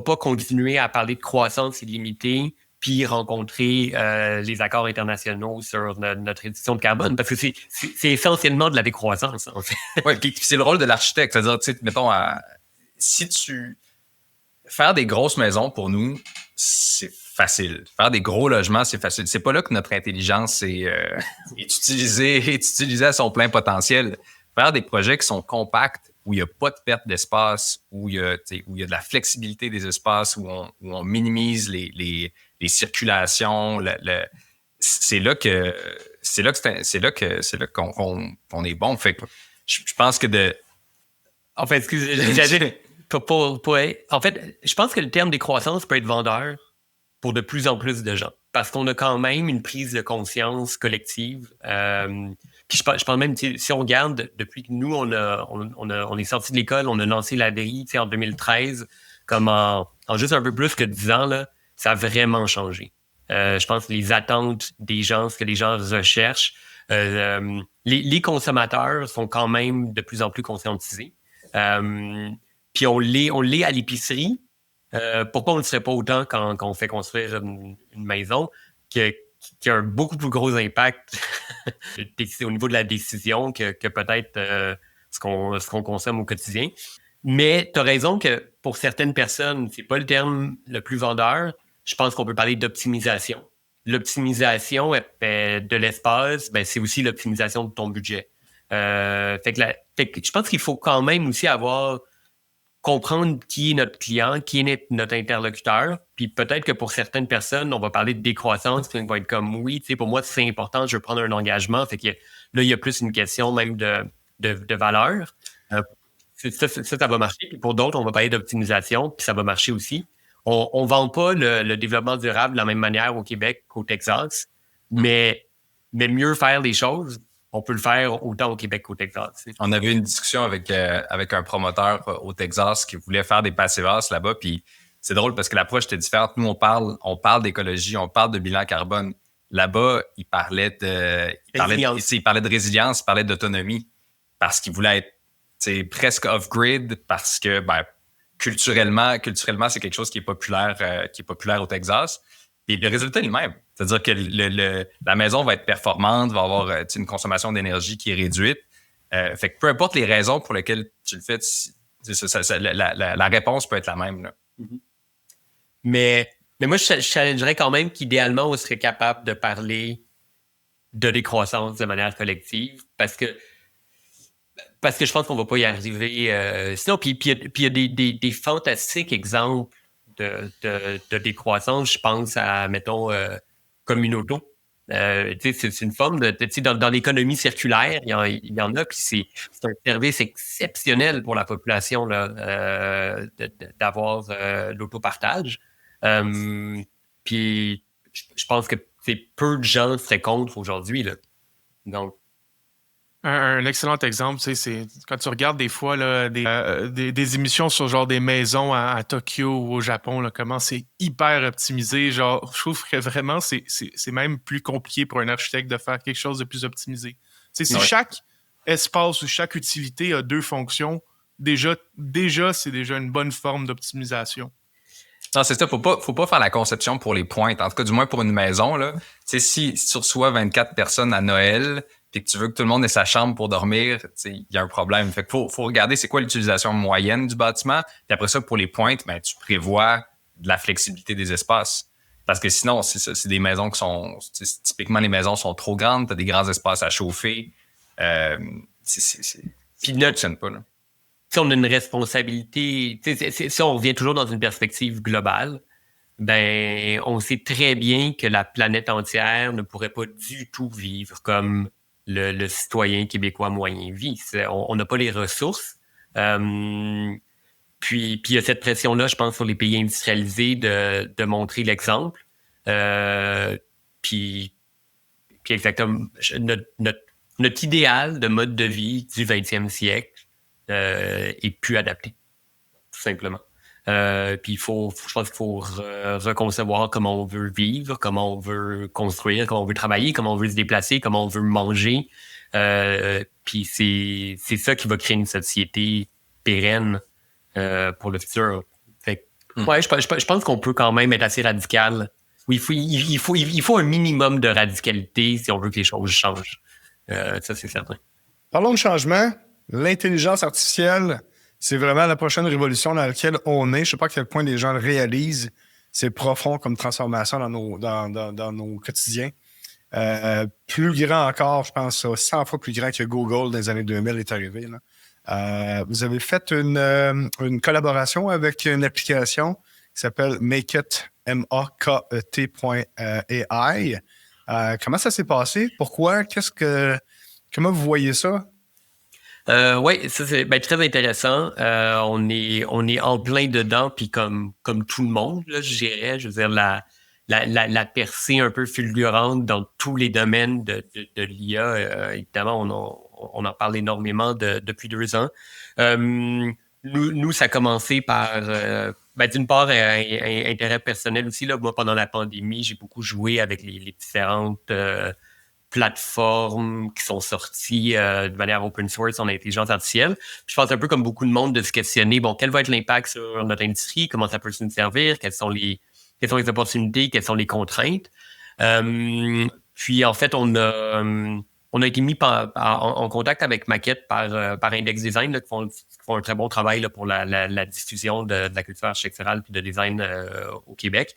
pas continuer à parler de croissance illimitée puis rencontrer les accords internationaux sur notre réduction de carbone, parce que c'est essentiellement de la décroissance, en fait. Oui, puis c'est le rôle de l'architecte. C'est-à-dire, tu sais, mettons, faire des grosses maisons, pour nous, c'est facile. Faire des gros logements, c'est facile. C'est pas là que notre intelligence est utilisée à son plein potentiel. Faire des projets qui sont compacts, où il n'y a pas de perte d'espace, où il y a de la flexibilité des espaces, où on minimise les circulations, c'est là qu'on est bon. Fait que je pense que En fait, excusez, en fait, je pense que le terme décroissance peut être vendeur pour de plus en plus de gens. Parce qu'on a quand même une prise de conscience collective. Puis je pense même, si on regarde, depuis que nous, on est sorti de l'école, on a lancé l'ADI en 2013, comme en juste un peu plus que 10 ans, là, ça a vraiment changé. Je pense que les attentes des gens, ce que les gens recherchent, les consommateurs sont quand même de plus en plus conscientisés. Puis on l'est à l'épicerie. Pourquoi on ne le serait pas autant quand on fait construire une maison qui a un beaucoup plus gros impact au niveau de la décision que peut-être ce qu'on consomme au quotidien. Mais tu as raison que pour certaines personnes, c'est pas le terme le plus vendeur. Je pense qu'on peut parler d'optimisation. L'optimisation de l'espace, c'est aussi l'optimisation de ton budget. Fait que je pense qu'il faut quand même aussi comprendre qui est notre client, qui est notre interlocuteur. Puis peut-être que pour certaines personnes, on va parler de décroissance, puis on va être comme, oui, tu sais, pour moi, c'est important, je veux prendre un engagement. Fait que là, il y a plus une question même de valeur. Ça va marcher. Puis pour d'autres, on va parler d'optimisation, puis ça va marcher aussi. On ne vend pas le développement durable de la même manière au Québec qu'au Texas, mais mieux faire les choses, on peut le faire autant au Québec qu'au Texas. On avait une discussion avec un promoteur au Texas qui voulait faire des passivas là-bas. Puis c'est drôle parce que l'approche était différente. Nous, on parle d'écologie, on parle de bilan carbone. Là-bas, il parlait de résilience, il parlait d'autonomie parce qu'il voulait être presque off-grid parce que culturellement, c'est quelque chose qui est populaire au Texas. Et le résultat est le même. C'est-à-dire que la maison va être performante, va avoir une consommation d'énergie qui est réduite. Fait que peu importe les raisons pour lesquelles tu le fais, la réponse peut être la même. Là. Mm-hmm. Mais moi, je challengerais quand même qu'idéalement, on serait capable de parler de décroissance de manière collective parce que je pense qu'on va pas y arriver. Sinon, puis il y a des fantastiques exemples de décroissance. Je pense à, mettons, Communauto. C'est une forme dans l'économie circulaire, il y en a, puis c'est un service exceptionnel pour la population là, d'avoir l'autopartage. Puis je pense que peu de gens seraient contre aujourd'hui. Là. Donc, un excellent exemple, c'est quand tu regardes des fois là, des émissions sur genre des maisons à Tokyo ou au Japon, là, comment c'est hyper optimisé. Genre, je trouve que vraiment, c'est même plus compliqué pour un architecte de faire quelque chose de plus optimisé. Si chaque espace ou chaque utilité a 2 fonctions, déjà c'est déjà une bonne forme d'optimisation. Non, c'est ça. Faut pas faire la conception pour les pointes. En tout cas, du moins pour une maison, là. Si tu reçois 24 personnes à Noël, puis que tu veux que tout le monde ait sa chambre pour dormir, il y a un problème. Fait que faut regarder c'est quoi l'utilisation moyenne du bâtiment. Puis après ça, pour les pointes, tu prévois de la flexibilité des espaces. Parce que sinon, c'est des maisons qui sont... Typiquement, les maisons sont trop grandes, tu as des grands espaces à chauffer. Puis ça ne pas, là. Si on a une responsabilité, si on revient toujours dans une perspective globale, on sait très bien que la planète entière ne pourrait pas du tout vivre comme le citoyen québécois moyen vit. On n'a pas les ressources. Puis il y a cette pression-là, je pense, sur les pays industrialisés de montrer l'exemple. Puis exactement, notre idéal de mode de vie du 20e siècle est plus adapté, tout simplement. Puis je pense qu'il faut reconcevoir comment on veut vivre, comment on veut construire, comment on veut travailler, comment on veut se déplacer, comment on veut manger. Puis c'est ça qui va créer une société pérenne pour le futur. Fait ouais, je pense qu'on peut quand même être assez radical. Oui, il faut un minimum de radicalité si on veut que les choses changent. Ça, c'est certain. Parlons de changement. L'intelligence artificielle, c'est vraiment la prochaine révolution dans laquelle on est. Je ne sais pas à quel point les gens le réalisent. C'est profond comme transformation dans nos quotidiens. Plus grand encore, je pense, 100 fois plus grand que Google dans les années 2000 est arrivé. Là. Vous avez fait une collaboration avec une application qui s'appelle Makeit, MAKET.ai. Comment ça s'est passé? Pourquoi? Comment vous voyez ça? Oui, ça c'est très intéressant. On est en plein dedans, puis comme tout le monde, là, je dirais, je veux dire, la percée un peu fulgurante dans tous les domaines de l'IA. Évidemment, on en parle énormément depuis 2 ans. Nous, ça a commencé par, d'une part, intérêt personnel aussi. Là. Moi, pendant la pandémie, j'ai beaucoup joué avec les différentes plateformes qui sont sorties de manière open source en intelligence artificielle. Puis je pense un peu comme beaucoup de monde de se questionner, bon, quel va être l'impact sur notre industrie, comment ça peut nous servir, quelles sont les opportunités, quelles sont les contraintes. Puis en fait, on a été mis en contact avec Makeit par Index Design, là, qui font un très bon travail là, pour la diffusion de la culture architecturale puis de design au Québec.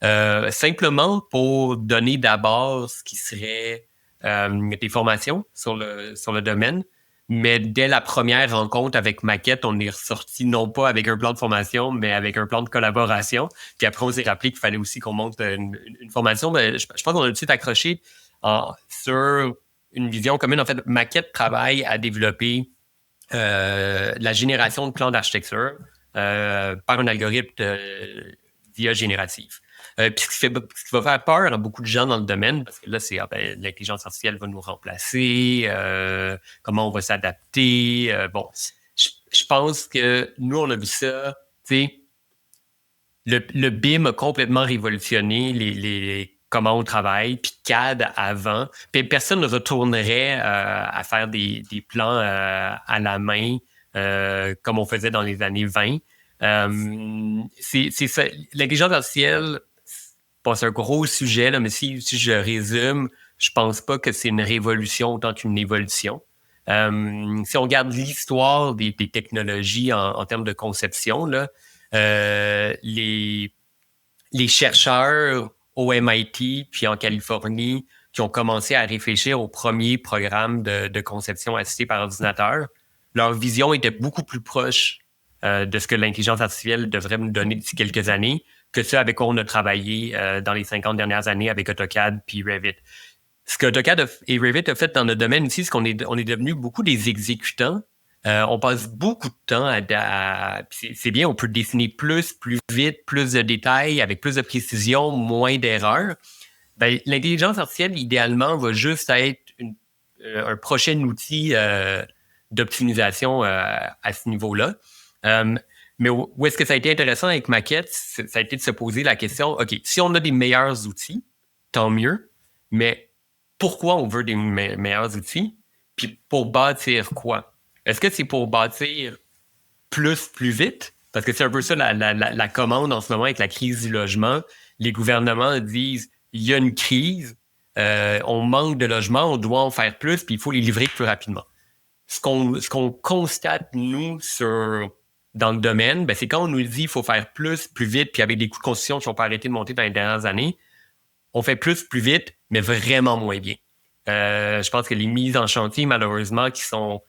Simplement pour donner d'abord ce qui serait des formations sur le domaine. Mais dès la première rencontre avec Makeit, on est ressorti non pas avec un plan de formation, mais avec un plan de collaboration. Puis après, on s'est rappelé qu'il fallait aussi qu'on monte une formation. Mais je pense qu'on a tout de suite accroché sur une vision commune. En fait, Makeit travaille à développer la génération de plans d'architecture par un algorithme d'IA générative. Puis ce qui va faire peur à beaucoup de gens dans le domaine, parce que là, c'est l'intelligence artificielle va nous remplacer, comment on va s'adapter. Je pense que nous, on a vu ça, tu sais, le BIM a complètement révolutionné comment on travaille, puis CAD avant. Puis personne ne retournerait à faire des plans à la main comme on faisait dans les années 20. C'est ça. L'intelligence artificielle, c'est un gros sujet, là, mais si je résume, je pense pas que c'est une révolution autant qu'une évolution. Si on regarde l'histoire des technologies en termes de conception, là, les chercheurs au MIT puis en Californie qui ont commencé à réfléchir au premier programme de conception assistée par ordinateur, leur vision était beaucoup plus proche de ce que l'intelligence artificielle devrait nous donner d'ici quelques années que ce avec quoi on a travaillé dans les 50 dernières années avec AutoCAD puis Revit. Ce que AutoCAD et Revit a fait dans notre domaine aussi, c'est qu'on est devenu beaucoup des exécutants. On passe beaucoup de temps c'est bien, on peut dessiner plus vite, plus de détails, avec plus de précision, moins d'erreurs. L'intelligence artificielle, idéalement, va juste être un prochain outil d'optimisation à ce niveau-là. Mais où est-ce que ça a été intéressant avec Makeit, ça a été de se poser la question, OK, si on a des meilleurs outils, tant mieux, mais pourquoi on veut des meilleurs outils? Puis pour bâtir quoi? Est-ce que c'est pour bâtir plus vite? Parce que c'est un peu ça la commande en ce moment avec la crise du logement. Les gouvernements disent, il y a une crise, on manque de logements, on doit en faire plus, puis il faut les livrer plus rapidement. Ce qu'on constate, nous, dans le domaine, c'est quand on nous dit qu'il faut faire plus vite, puis avec des coûts de construction qui n'ont pas arrêté de monter dans les dernières années, on fait plus vite, mais vraiment moins bien. Je pense que les mises en chantier, malheureusement, qui sont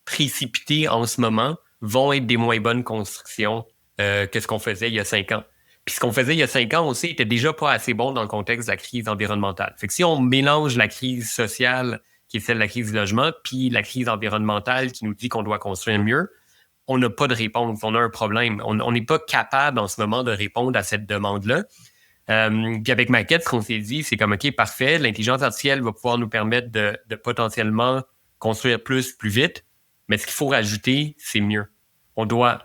précipitées en ce moment, vont être des moins bonnes constructions que ce qu'on faisait il y a 5 ans. Puis ce qu'on faisait il y a 5 ans aussi était déjà pas assez bon dans le contexte de la crise environnementale. Fait que si on mélange la crise sociale, qui est celle de la crise du logement, puis la crise environnementale qui nous dit qu'on doit construire mieux, on n'a pas de réponse, on a un problème. On n'est pas capable en ce moment de répondre à cette demande-là. Puis avec Makeit, ce qu'on s'est dit, c'est comme, OK, parfait, l'intelligence artificielle va pouvoir nous permettre de potentiellement construire plus vite, mais ce qu'il faut rajouter, c'est mieux. On doit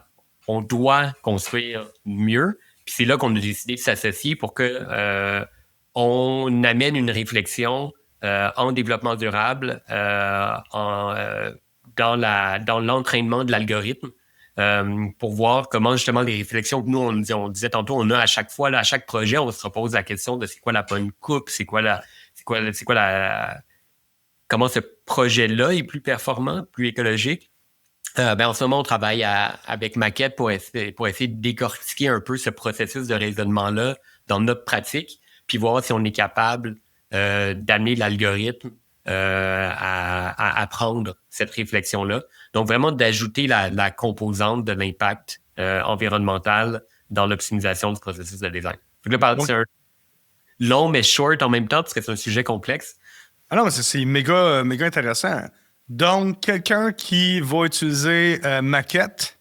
construire mieux, puis c'est là qu'on a décidé de s'associer pour que on amène une réflexion en développement durable, dans l'entraînement de l'algorithme, pour voir comment justement les réflexions que nous, on disait tantôt, on a à chaque fois, là, à chaque projet, on se repose la question de c'est quoi la bonne coupe, comment ce projet-là est plus performant, plus écologique. En ce moment, on travaille avec Maquette pour essayer de décortiquer un peu ce processus de raisonnement-là dans notre pratique, puis voir si on est capable d'amener l'algorithme à apprendre cette réflexion-là. Donc, vraiment d'ajouter la composante de l'impact environnemental dans l'optimisation du processus de design. Donc là, c'est un long mais short en même temps, parce que c'est un sujet complexe. Ah non, mais c'est méga intéressant. Donc, quelqu'un qui va utiliser Maquette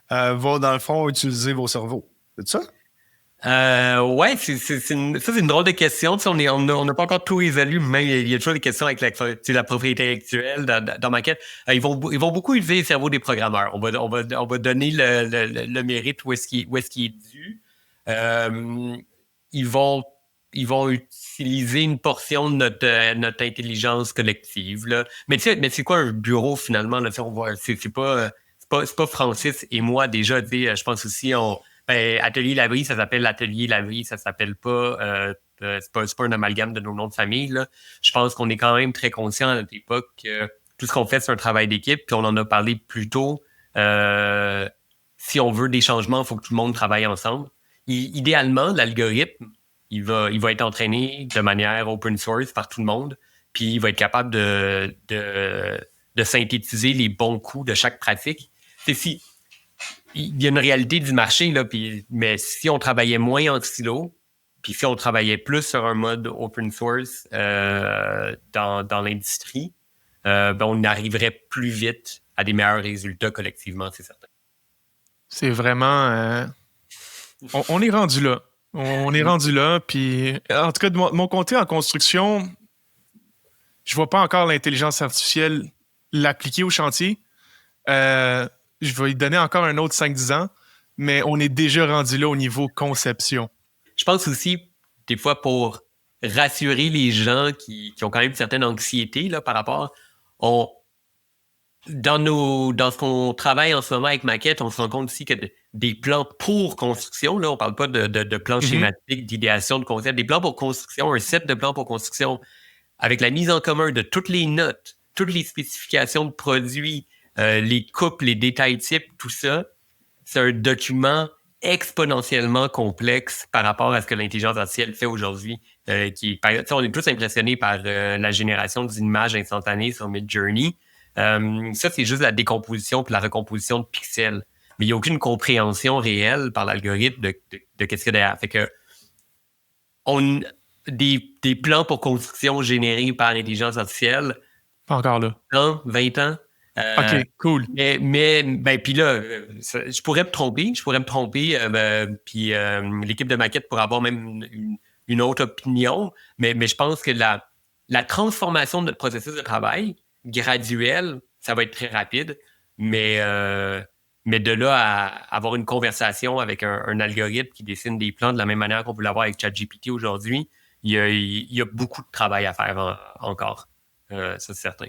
va, dans le fond, utiliser vos cerveaux. C'est ça? Ouais, c'est une drôle de question. Tu sais, on n'a pas encore tout résolu, mais il y a toujours des questions avec la propriété intellectuelle dans Maquette. Ils vont beaucoup utiliser le cerveau des programmeurs. On va donner le mérite où est-ce qu'il est dû. Ils vont utiliser une portion de notre intelligence collective, là. Mais c'est quoi un bureau finalement, là? C'est pas Francis et moi déjà, tu sais, je pense aussi Atelier Labrie, ça s'appelle Atelier Labrie, ça s'appelle pas c'est pas un amalgame de nos noms de famille, là. Je pense qu'on est quand même très conscient à notre époque que tout ce qu'on fait, c'est un travail d'équipe, puis on en a parlé plus tôt. Si on veut des changements, il faut que tout le monde travaille ensemble. Idéalement, l'algorithme, il va être entraîné de manière open source par tout le monde, puis il va être capable de synthétiser les bons coups de chaque pratique. Il y a une réalité du marché, là, mais si on travaillait moins en silo, puis si on travaillait plus sur un mode open source dans l'industrie, on arriverait plus vite à des meilleurs résultats collectivement, c'est certain. C'est vraiment... on est rendu là. On est rendu là, puis en tout cas, de mon côté, en construction, je vois pas encore l'intelligence artificielle l'appliquer au chantier. Je vais lui donner encore un autre 5-10 ans, mais on est déjà rendu là au niveau conception. Je pense aussi, des fois, pour rassurer les gens qui ont quand même une certaine anxiété là, par rapport... Dans ce qu'on travaille en ce moment avec Maquette, on se rend compte aussi que des plans pour construction, là, on parle pas de plans schématiques, d'idéation de concept, des plans pour construction, un set de plans pour construction, avec la mise en commun de toutes les notes, toutes les spécifications de produits, les coupes, les détails types, tout ça, c'est un document exponentiellement complexe par rapport à ce que l'intelligence artificielle fait aujourd'hui. On est tous impressionnés par la génération d'images instantanées sur Midjourney. Ça, c'est juste la décomposition puis la recomposition de pixels. Mais il n'y a aucune compréhension réelle par l'algorithme de qu'est-ce qu'il y a derrière. Fait que des plans pour construction générés par l'intelligence artificielle. Pas encore là. 20 ans. OK, cool. Mais puis là, je pourrais me tromper. Puis l'équipe de Maquette pourrait avoir même une autre opinion. Mais je pense que la transformation de notre processus de travail graduel, ça va être très rapide, mais de là à avoir une conversation avec un algorithme qui dessine des plans de la même manière qu'on peut l'avoir avec ChatGPT aujourd'hui, il y a beaucoup de travail à faire encore. Ça, c'est certain.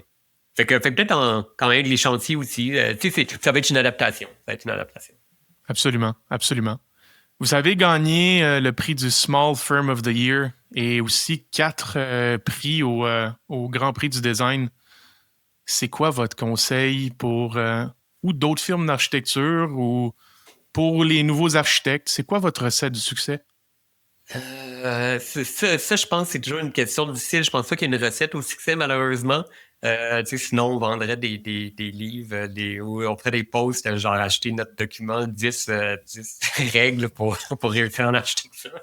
Fait que peut-être quand même les chantiers aussi, ça va être une adaptation. Absolument, absolument. Vous avez gagné le prix du Small Firm of the Year et aussi 4 prix au Grand Prix du design. C'est quoi votre conseil pour ou d'autres firmes d'architecture ou pour les nouveaux architectes? C'est quoi votre recette du succès? Ça, je pense que c'est toujours une question difficile. Je pense pas qu'il y ait une recette au succès, malheureusement. Sinon, on vendrait des livres, ou on ferait des posts, genre acheter notre document 10 règles pour réussir en architecture.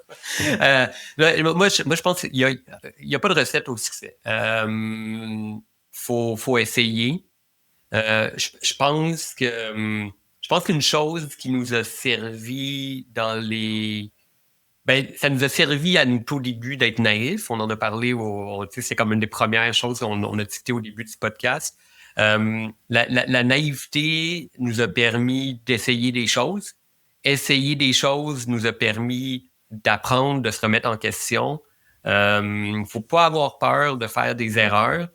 Moi, je pense qu'il y a pas de recette au succès. Faut essayer. Je pense qu'une chose qui nous a servi ça nous a servi à nous tout début d'être naïfs. On en a parlé, c'est comme une des premières choses qu'on a citées au début du podcast. La naïveté nous a permis d'essayer des choses. Essayer des choses nous a permis d'apprendre, de se remettre en question. Faut pas avoir peur de faire des erreurs.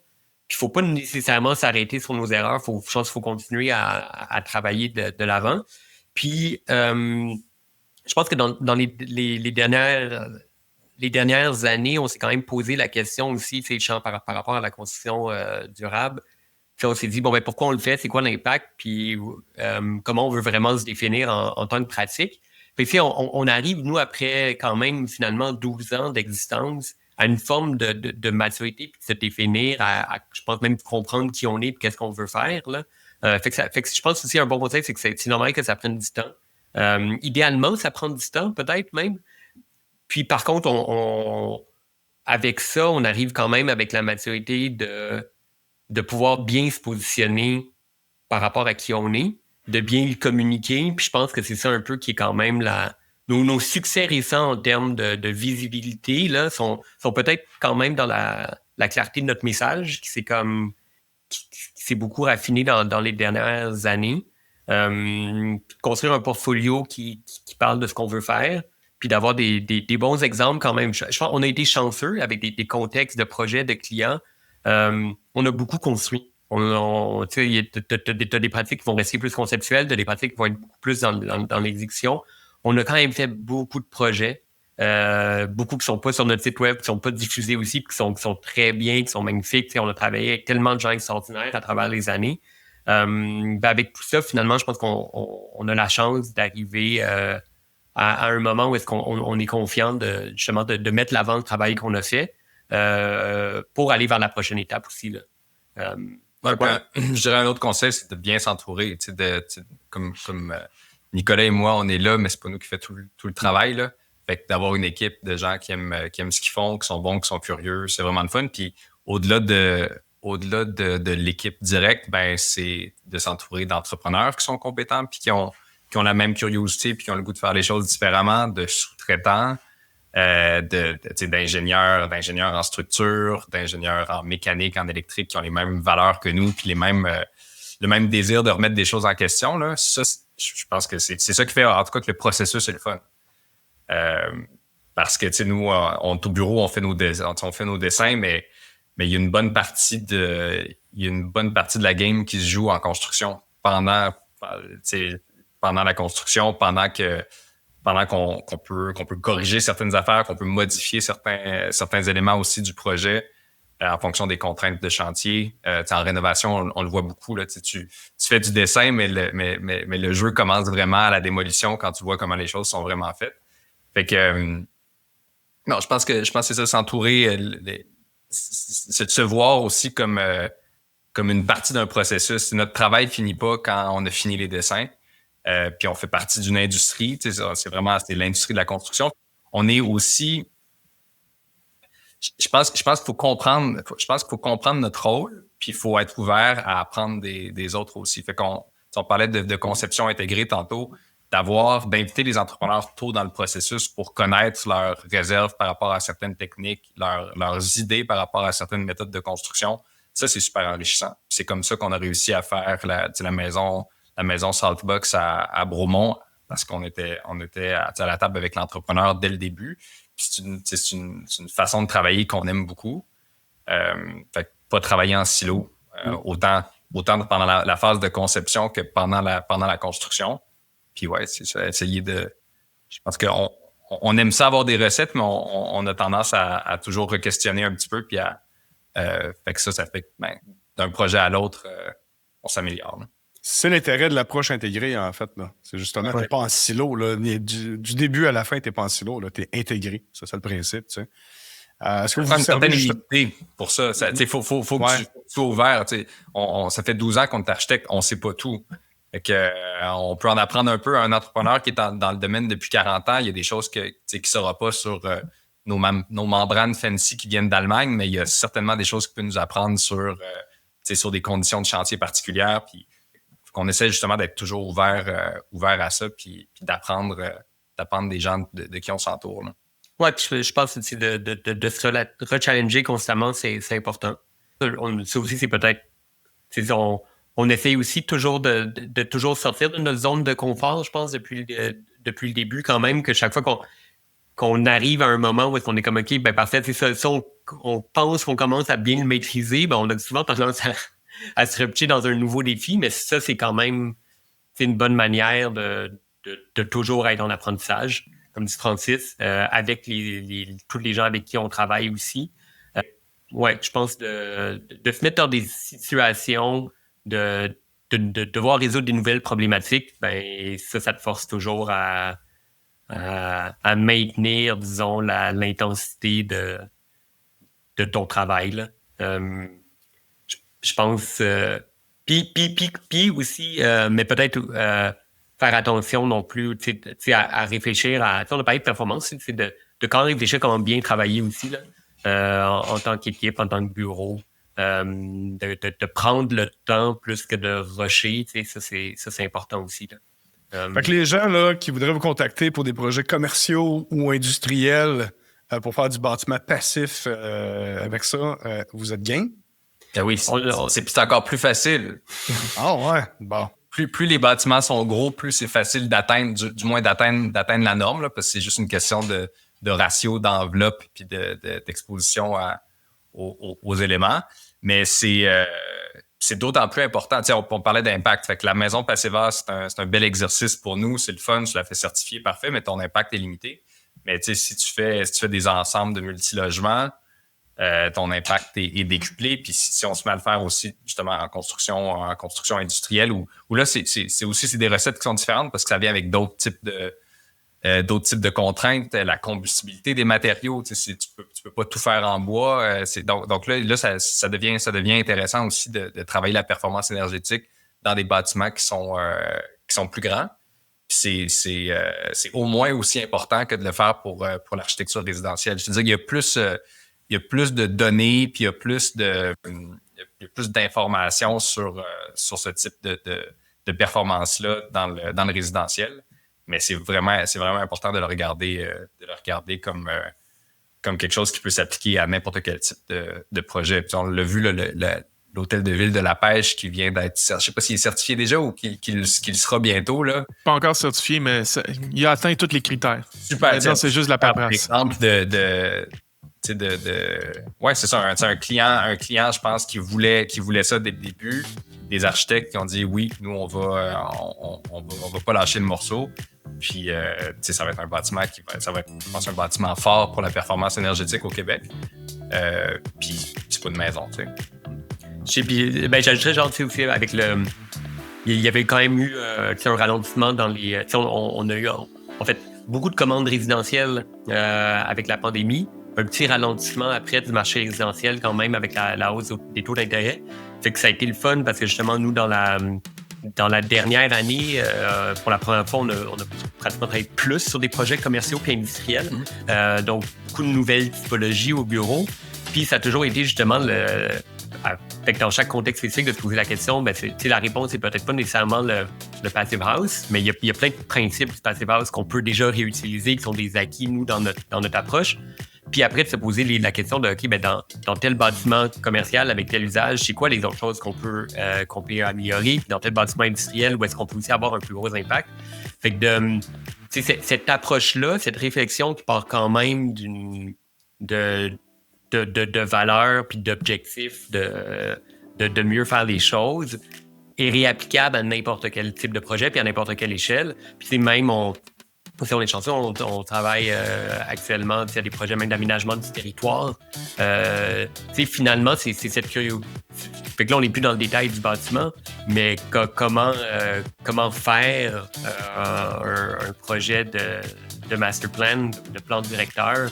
Il faut pas nécessairement s'arrêter sur nos erreurs. Je pense qu'il faut continuer à travailler de l'avant. Puis, je pense que dans les dernières années, on s'est quand même posé la question aussi, par rapport à la construction durable. Puis on s'est dit, bon, ben pourquoi on le fait? C'est quoi l'impact? Puis comment on veut vraiment se définir en tant que pratique? Puis on arrive, nous, après quand même finalement 12 ans d'existence, à une forme de maturité, puis de se définir, à je pense même comprendre qui on est et qu'est-ce qu'on veut faire. Là. Fait que je pense aussi un bon conseil, c'est que c'est normal que ça prenne du temps. Idéalement, ça prend du temps, peut-être même. Puis par contre, avec ça, on arrive quand même avec la maturité de pouvoir bien se positionner par rapport à qui on est, de bien le communiquer. Puis je pense que c'est ça un peu qui est quand même nos succès récents en termes de visibilité là, sont peut-être quand même dans la clarté de notre message, qui s'est beaucoup raffiné dans les dernières années. Construire un portfolio qui parle de ce qu'on veut faire, puis d'avoir des bons exemples quand même. Je pense qu'on a été chanceux avec des contextes de projets, de clients. On a beaucoup construit. T'as des pratiques qui vont rester plus conceptuelles, t'as des pratiques qui vont être beaucoup plus dans l'exécution. On a quand même fait beaucoup de projets, beaucoup qui sont pas sur notre site web, qui sont pas diffusés aussi, puis qui sont très bien, qui sont magnifiques. T'sais, on a travaillé avec tellement de gens extraordinaires à travers les années. Avec tout ça, finalement, je pense qu'on a la chance d'arriver à un moment où est-ce qu'on est confiant justement de mettre l'avant le travail qu'on a fait pour aller vers la prochaine étape aussi. Là. Je dirais un autre conseil, c'est de bien s'entourer. Comme Nicolas et moi, on est là, mais c'est pas nous qui fait tout le travail. Là. Fait que d'avoir une équipe de gens qui aiment ce qu'ils font, qui sont bons, qui sont curieux, c'est vraiment le fun. Puis au-delà de l'équipe directe, ben c'est de s'entourer d'entrepreneurs qui sont compétents puis qui ont la même curiosité puis qui ont le goût de faire les choses différemment, de sous-traitants, d'ingénieurs en structure, d'ingénieurs en mécanique, en électrique, qui ont les mêmes valeurs que nous puis le même désir de remettre des choses en question. Là. Ça, je pense que c'est ça qui fait, en tout cas, que le processus est le fun. Parce que, nous, on est au bureau, on fait nos dessins, mais il y a une bonne partie de la game qui se joue en construction pendant la construction, pendant qu'on peut corriger certaines affaires, qu'on peut modifier certains éléments aussi du projet en fonction des contraintes de chantier. En rénovation, on le voit beaucoup. Là, tu fais du dessin, mais le jeu commence vraiment à la démolition quand tu vois comment les choses sont vraiment faites. Fait que non, je pense que c'est ça, s'entourer, c'est de se voir aussi comme une partie d'un processus. Notre travail finit pas quand on a fini les dessins. Puis on fait partie d'une industrie, c'est l'industrie de la construction. On est aussi, je pense qu'il faut comprendre notre rôle, puis il faut être ouvert à apprendre des autres aussi. Fait on parlait de conception intégrée tantôt, d'inviter les entrepreneurs tôt dans le processus pour connaître leurs réserves par rapport à certaines techniques, leurs idées par rapport à certaines méthodes de construction. Ça, c'est super enrichissant. C'est comme ça qu'on a réussi à faire la maison Saltbox à Bromont, parce qu'on était à la table avec l'entrepreneur dès le début. Puis c'est une façon de travailler qu'on aime beaucoup. Fait que pas travailler en silo, autant pendant la phase de conception que pendant la construction. Puis ouais, c'est ça, essayer de... Je pense qu'on aime ça avoir des recettes, mais on a tendance à toujours re-questionner un petit peu. Puis fait que ça fait que d'un projet à l'autre, on s'améliore. Là. C'est l'intérêt de l'approche intégrée, en fait. Là. C'est justement, t'es pas en silo. Là. Du début à la fin, t'es pas en silo. T'es intégré. C'est ça le principe. Tu sais. Est-ce que vous une certaine humilité pour ça. Il faut que tu sois ouvert. Ça fait 12 ans qu'on est architecte. On sait pas tout. Fait que, on peut en apprendre un peu à un entrepreneur qui est dans le domaine depuis 40 ans. Il y a des choses qu'il ne saura pas sur nos membranes fancy qui viennent d'Allemagne, mais il y a certainement des choses qu'il peut nous apprendre sur des conditions de chantier particulières. Puis qu'on essaie justement d'être toujours ouvert à ça, puis d'apprendre des gens de qui on s'entoure. Là. Ouais, puis je pense que de se rechallenger constamment, c'est important. Ça aussi, c'est peut-être... On essaye aussi toujours de toujours sortir de notre zone de confort, je pense, depuis le début quand même, que chaque fois qu'on arrive à un moment où est-ce qu'on est comme OK, ben parfait, c'est ça, on pense qu'on commence à bien le maîtriser, ben on a souvent tendance à se repêcher dans un nouveau défi, mais ça, c'est quand même une bonne manière de toujours être en apprentissage, comme dit Francis, avec tous les gens avec qui on travaille aussi. je pense de se mettre dans des situations de devoir résoudre des nouvelles problématiques, ben ça te force toujours à maintenir, disons, l'intensité de ton travail, là. Je pense... Puis aussi, mais peut-être faire attention non plus à réfléchir à... On a parlé de performance, c'est de quand même réfléchir comment bien travailler aussi là, en tant qu'équipe, en tant que bureau. De prendre le temps plus que de rusher, ça c'est important aussi. Là. Fait que les gens là, qui voudraient vous contacter pour des projets commerciaux ou industriels pour faire du bâtiment passif avec ça, vous êtes game? Ben oui, c'est encore plus facile. Ah ouais, bon. Plus les bâtiments sont gros, plus c'est facile d'atteindre, du moins d'atteindre la norme, là, parce que c'est juste une question de ratio, d'enveloppe puis d'exposition aux éléments. Mais c'est d'autant plus important. On parlait d'impact. Fait que la maison Passivhaus, c'est un bel exercice pour nous. C'est le fun, tu la fais certifier, parfait, mais ton impact est limité. Mais si tu fais des ensembles de multilogements, ton impact est décuplé. Puis si on se met à le faire aussi justement en construction industrielle, où là, c'est aussi des recettes qui sont différentes parce que ça vient avec d'autres types de contraintes, la combustibilité des matériaux, tu peux pas tout faire en bois. Donc là ça devient intéressant aussi de travailler la performance énergétique dans des bâtiments qui sont plus grands. Puis c'est au moins aussi important que de le faire pour l'architecture résidentielle. Je veux dire, il y a plus de données, puis il y a plus d'informations sur ce type de performance-là dans le résidentiel. Mais c'est vraiment important de le regarder comme quelque chose qui peut s'appliquer à n'importe quel type de projet. Puis on l'a vu, l'hôtel de ville de la Pêche qui vient d'être... Je ne sais pas s'il est certifié déjà ou qu'il sera bientôt, là. Pas encore certifié, mais il a atteint tous les critères. Super. Maintenant, c'est juste la paperasse. Par exemple ouais, c'est ça, un client, je pense, qui voulait ça dès le début. Des architectes qui ont dit oui, nous, on va pas lâcher le morceau. Puis, ça va être un bâtiment ça va être, je pense, un bâtiment fort pour la performance énergétique au Québec. Puis, c'est pas une maison, tu sais. Puis, j'ajouterais gentil aussi avec il y avait quand même eu un ralentissement dans les... On a eu, en fait, beaucoup de commandes résidentielles avec la pandémie. Un petit ralentissement après du marché résidentiel quand même avec la hausse des taux d'intérêt. Fait que ça a été le fun parce que justement, nous, dans la dernière année, pour la première fois, on a pratiquement travaillé plus sur des projets commerciaux et industriels. Donc, beaucoup de nouvelles typologies au bureau. Puis, ça a toujours été justement fait que dans chaque contexte spécifique de se poser la question, la réponse c'est peut-être pas nécessairement le Passivhaus, mais il y a plein de principes du Passivhaus qu'on peut déjà réutiliser, qui sont des acquis, nous, dans notre approche. Puis après, de se poser la question de, OK, dans tel bâtiment commercial avec tel usage, c'est quoi les autres choses qu'on peut améliorer? Puis dans tel bâtiment industriel, où est-ce qu'on peut aussi avoir un plus gros impact? Fait que cette approche-là, cette réflexion qui part quand même de valeurs puis d'objectifs de mieux faire les choses est réapplicable à n'importe quel type de projet puis à n'importe quelle échelle. Puis c'est même, on est chanceux, on travaille actuellement à des projets même d'aménagement du territoire. Finalement, c'est cette curiosité. Fait que là, on n'est plus dans le détail du bâtiment, mais comment faire un projet de master plan, de plan directeur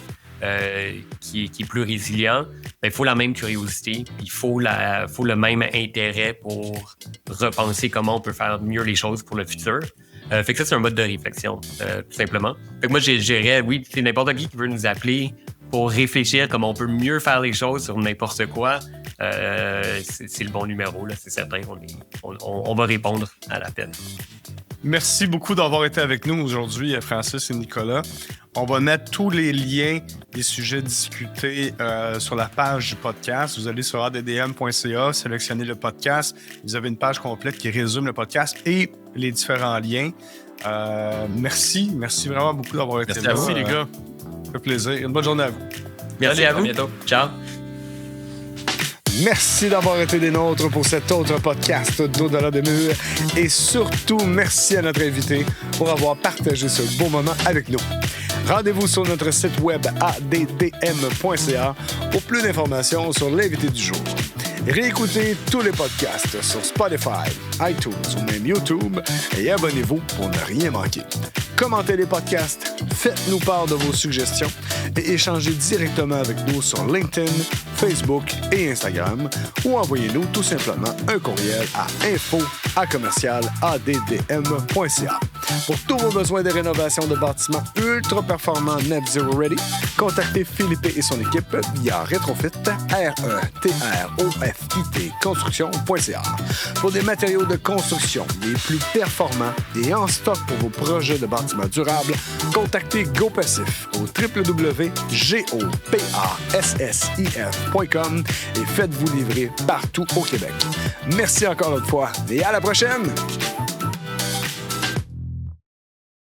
qui est plus résilient. Il faut la même curiosité, il faut le même intérêt pour repenser comment on peut faire mieux les choses pour le futur. Fait que ça, c'est un mode de réflexion, tout simplement. Fait que moi, j'irais, oui, c'est n'importe qui veut nous appeler pour réfléchir comment on peut mieux faire les choses sur n'importe quoi. C'est le bon numéro, là, c'est certain. On va répondre à l'appel. Merci beaucoup d'avoir été avec nous aujourd'hui, Francis et Nicolas. On va mettre tous les liens des sujets discutés sur la page du podcast. Vous allez sur addm.ca, sélectionnez le podcast. Vous avez une page complète qui résume le podcast et les différents liens. Merci vraiment beaucoup d'avoir été là. Merci les gars. Ça fait plaisir. Une bonne journée à vous. Merci à vous. À bientôt. Ciao. Merci d'avoir été des nôtres pour cet autre podcast d'Au-delà des murs. Et surtout, merci à notre invité pour avoir partagé ce beau moment avec nous. Rendez-vous sur notre site web addm.ca pour plus d'informations sur l'invité du jour. Réécoutez tous les podcasts sur Spotify, iTunes ou même YouTube et abonnez-vous pour ne rien manquer. Commentez les podcasts, faites-nous part de vos suggestions et échangez directement avec nous sur LinkedIn, Facebook et Instagram ou envoyez-nous tout simplement un courriel à info@addm.ca. Pour tous vos besoins de rénovation de bâtiments ultra performants Net Zero Ready, contactez Philippe et son équipe via Retrofit, RETROFIT construction.ca. Pour des matériaux de construction les plus performants et en stock pour vos projets de bâtiments durables, contactez GoPassif au www.gopassif.com et faites-vous livrer partout au Québec. Merci encore une fois et à la prochaine!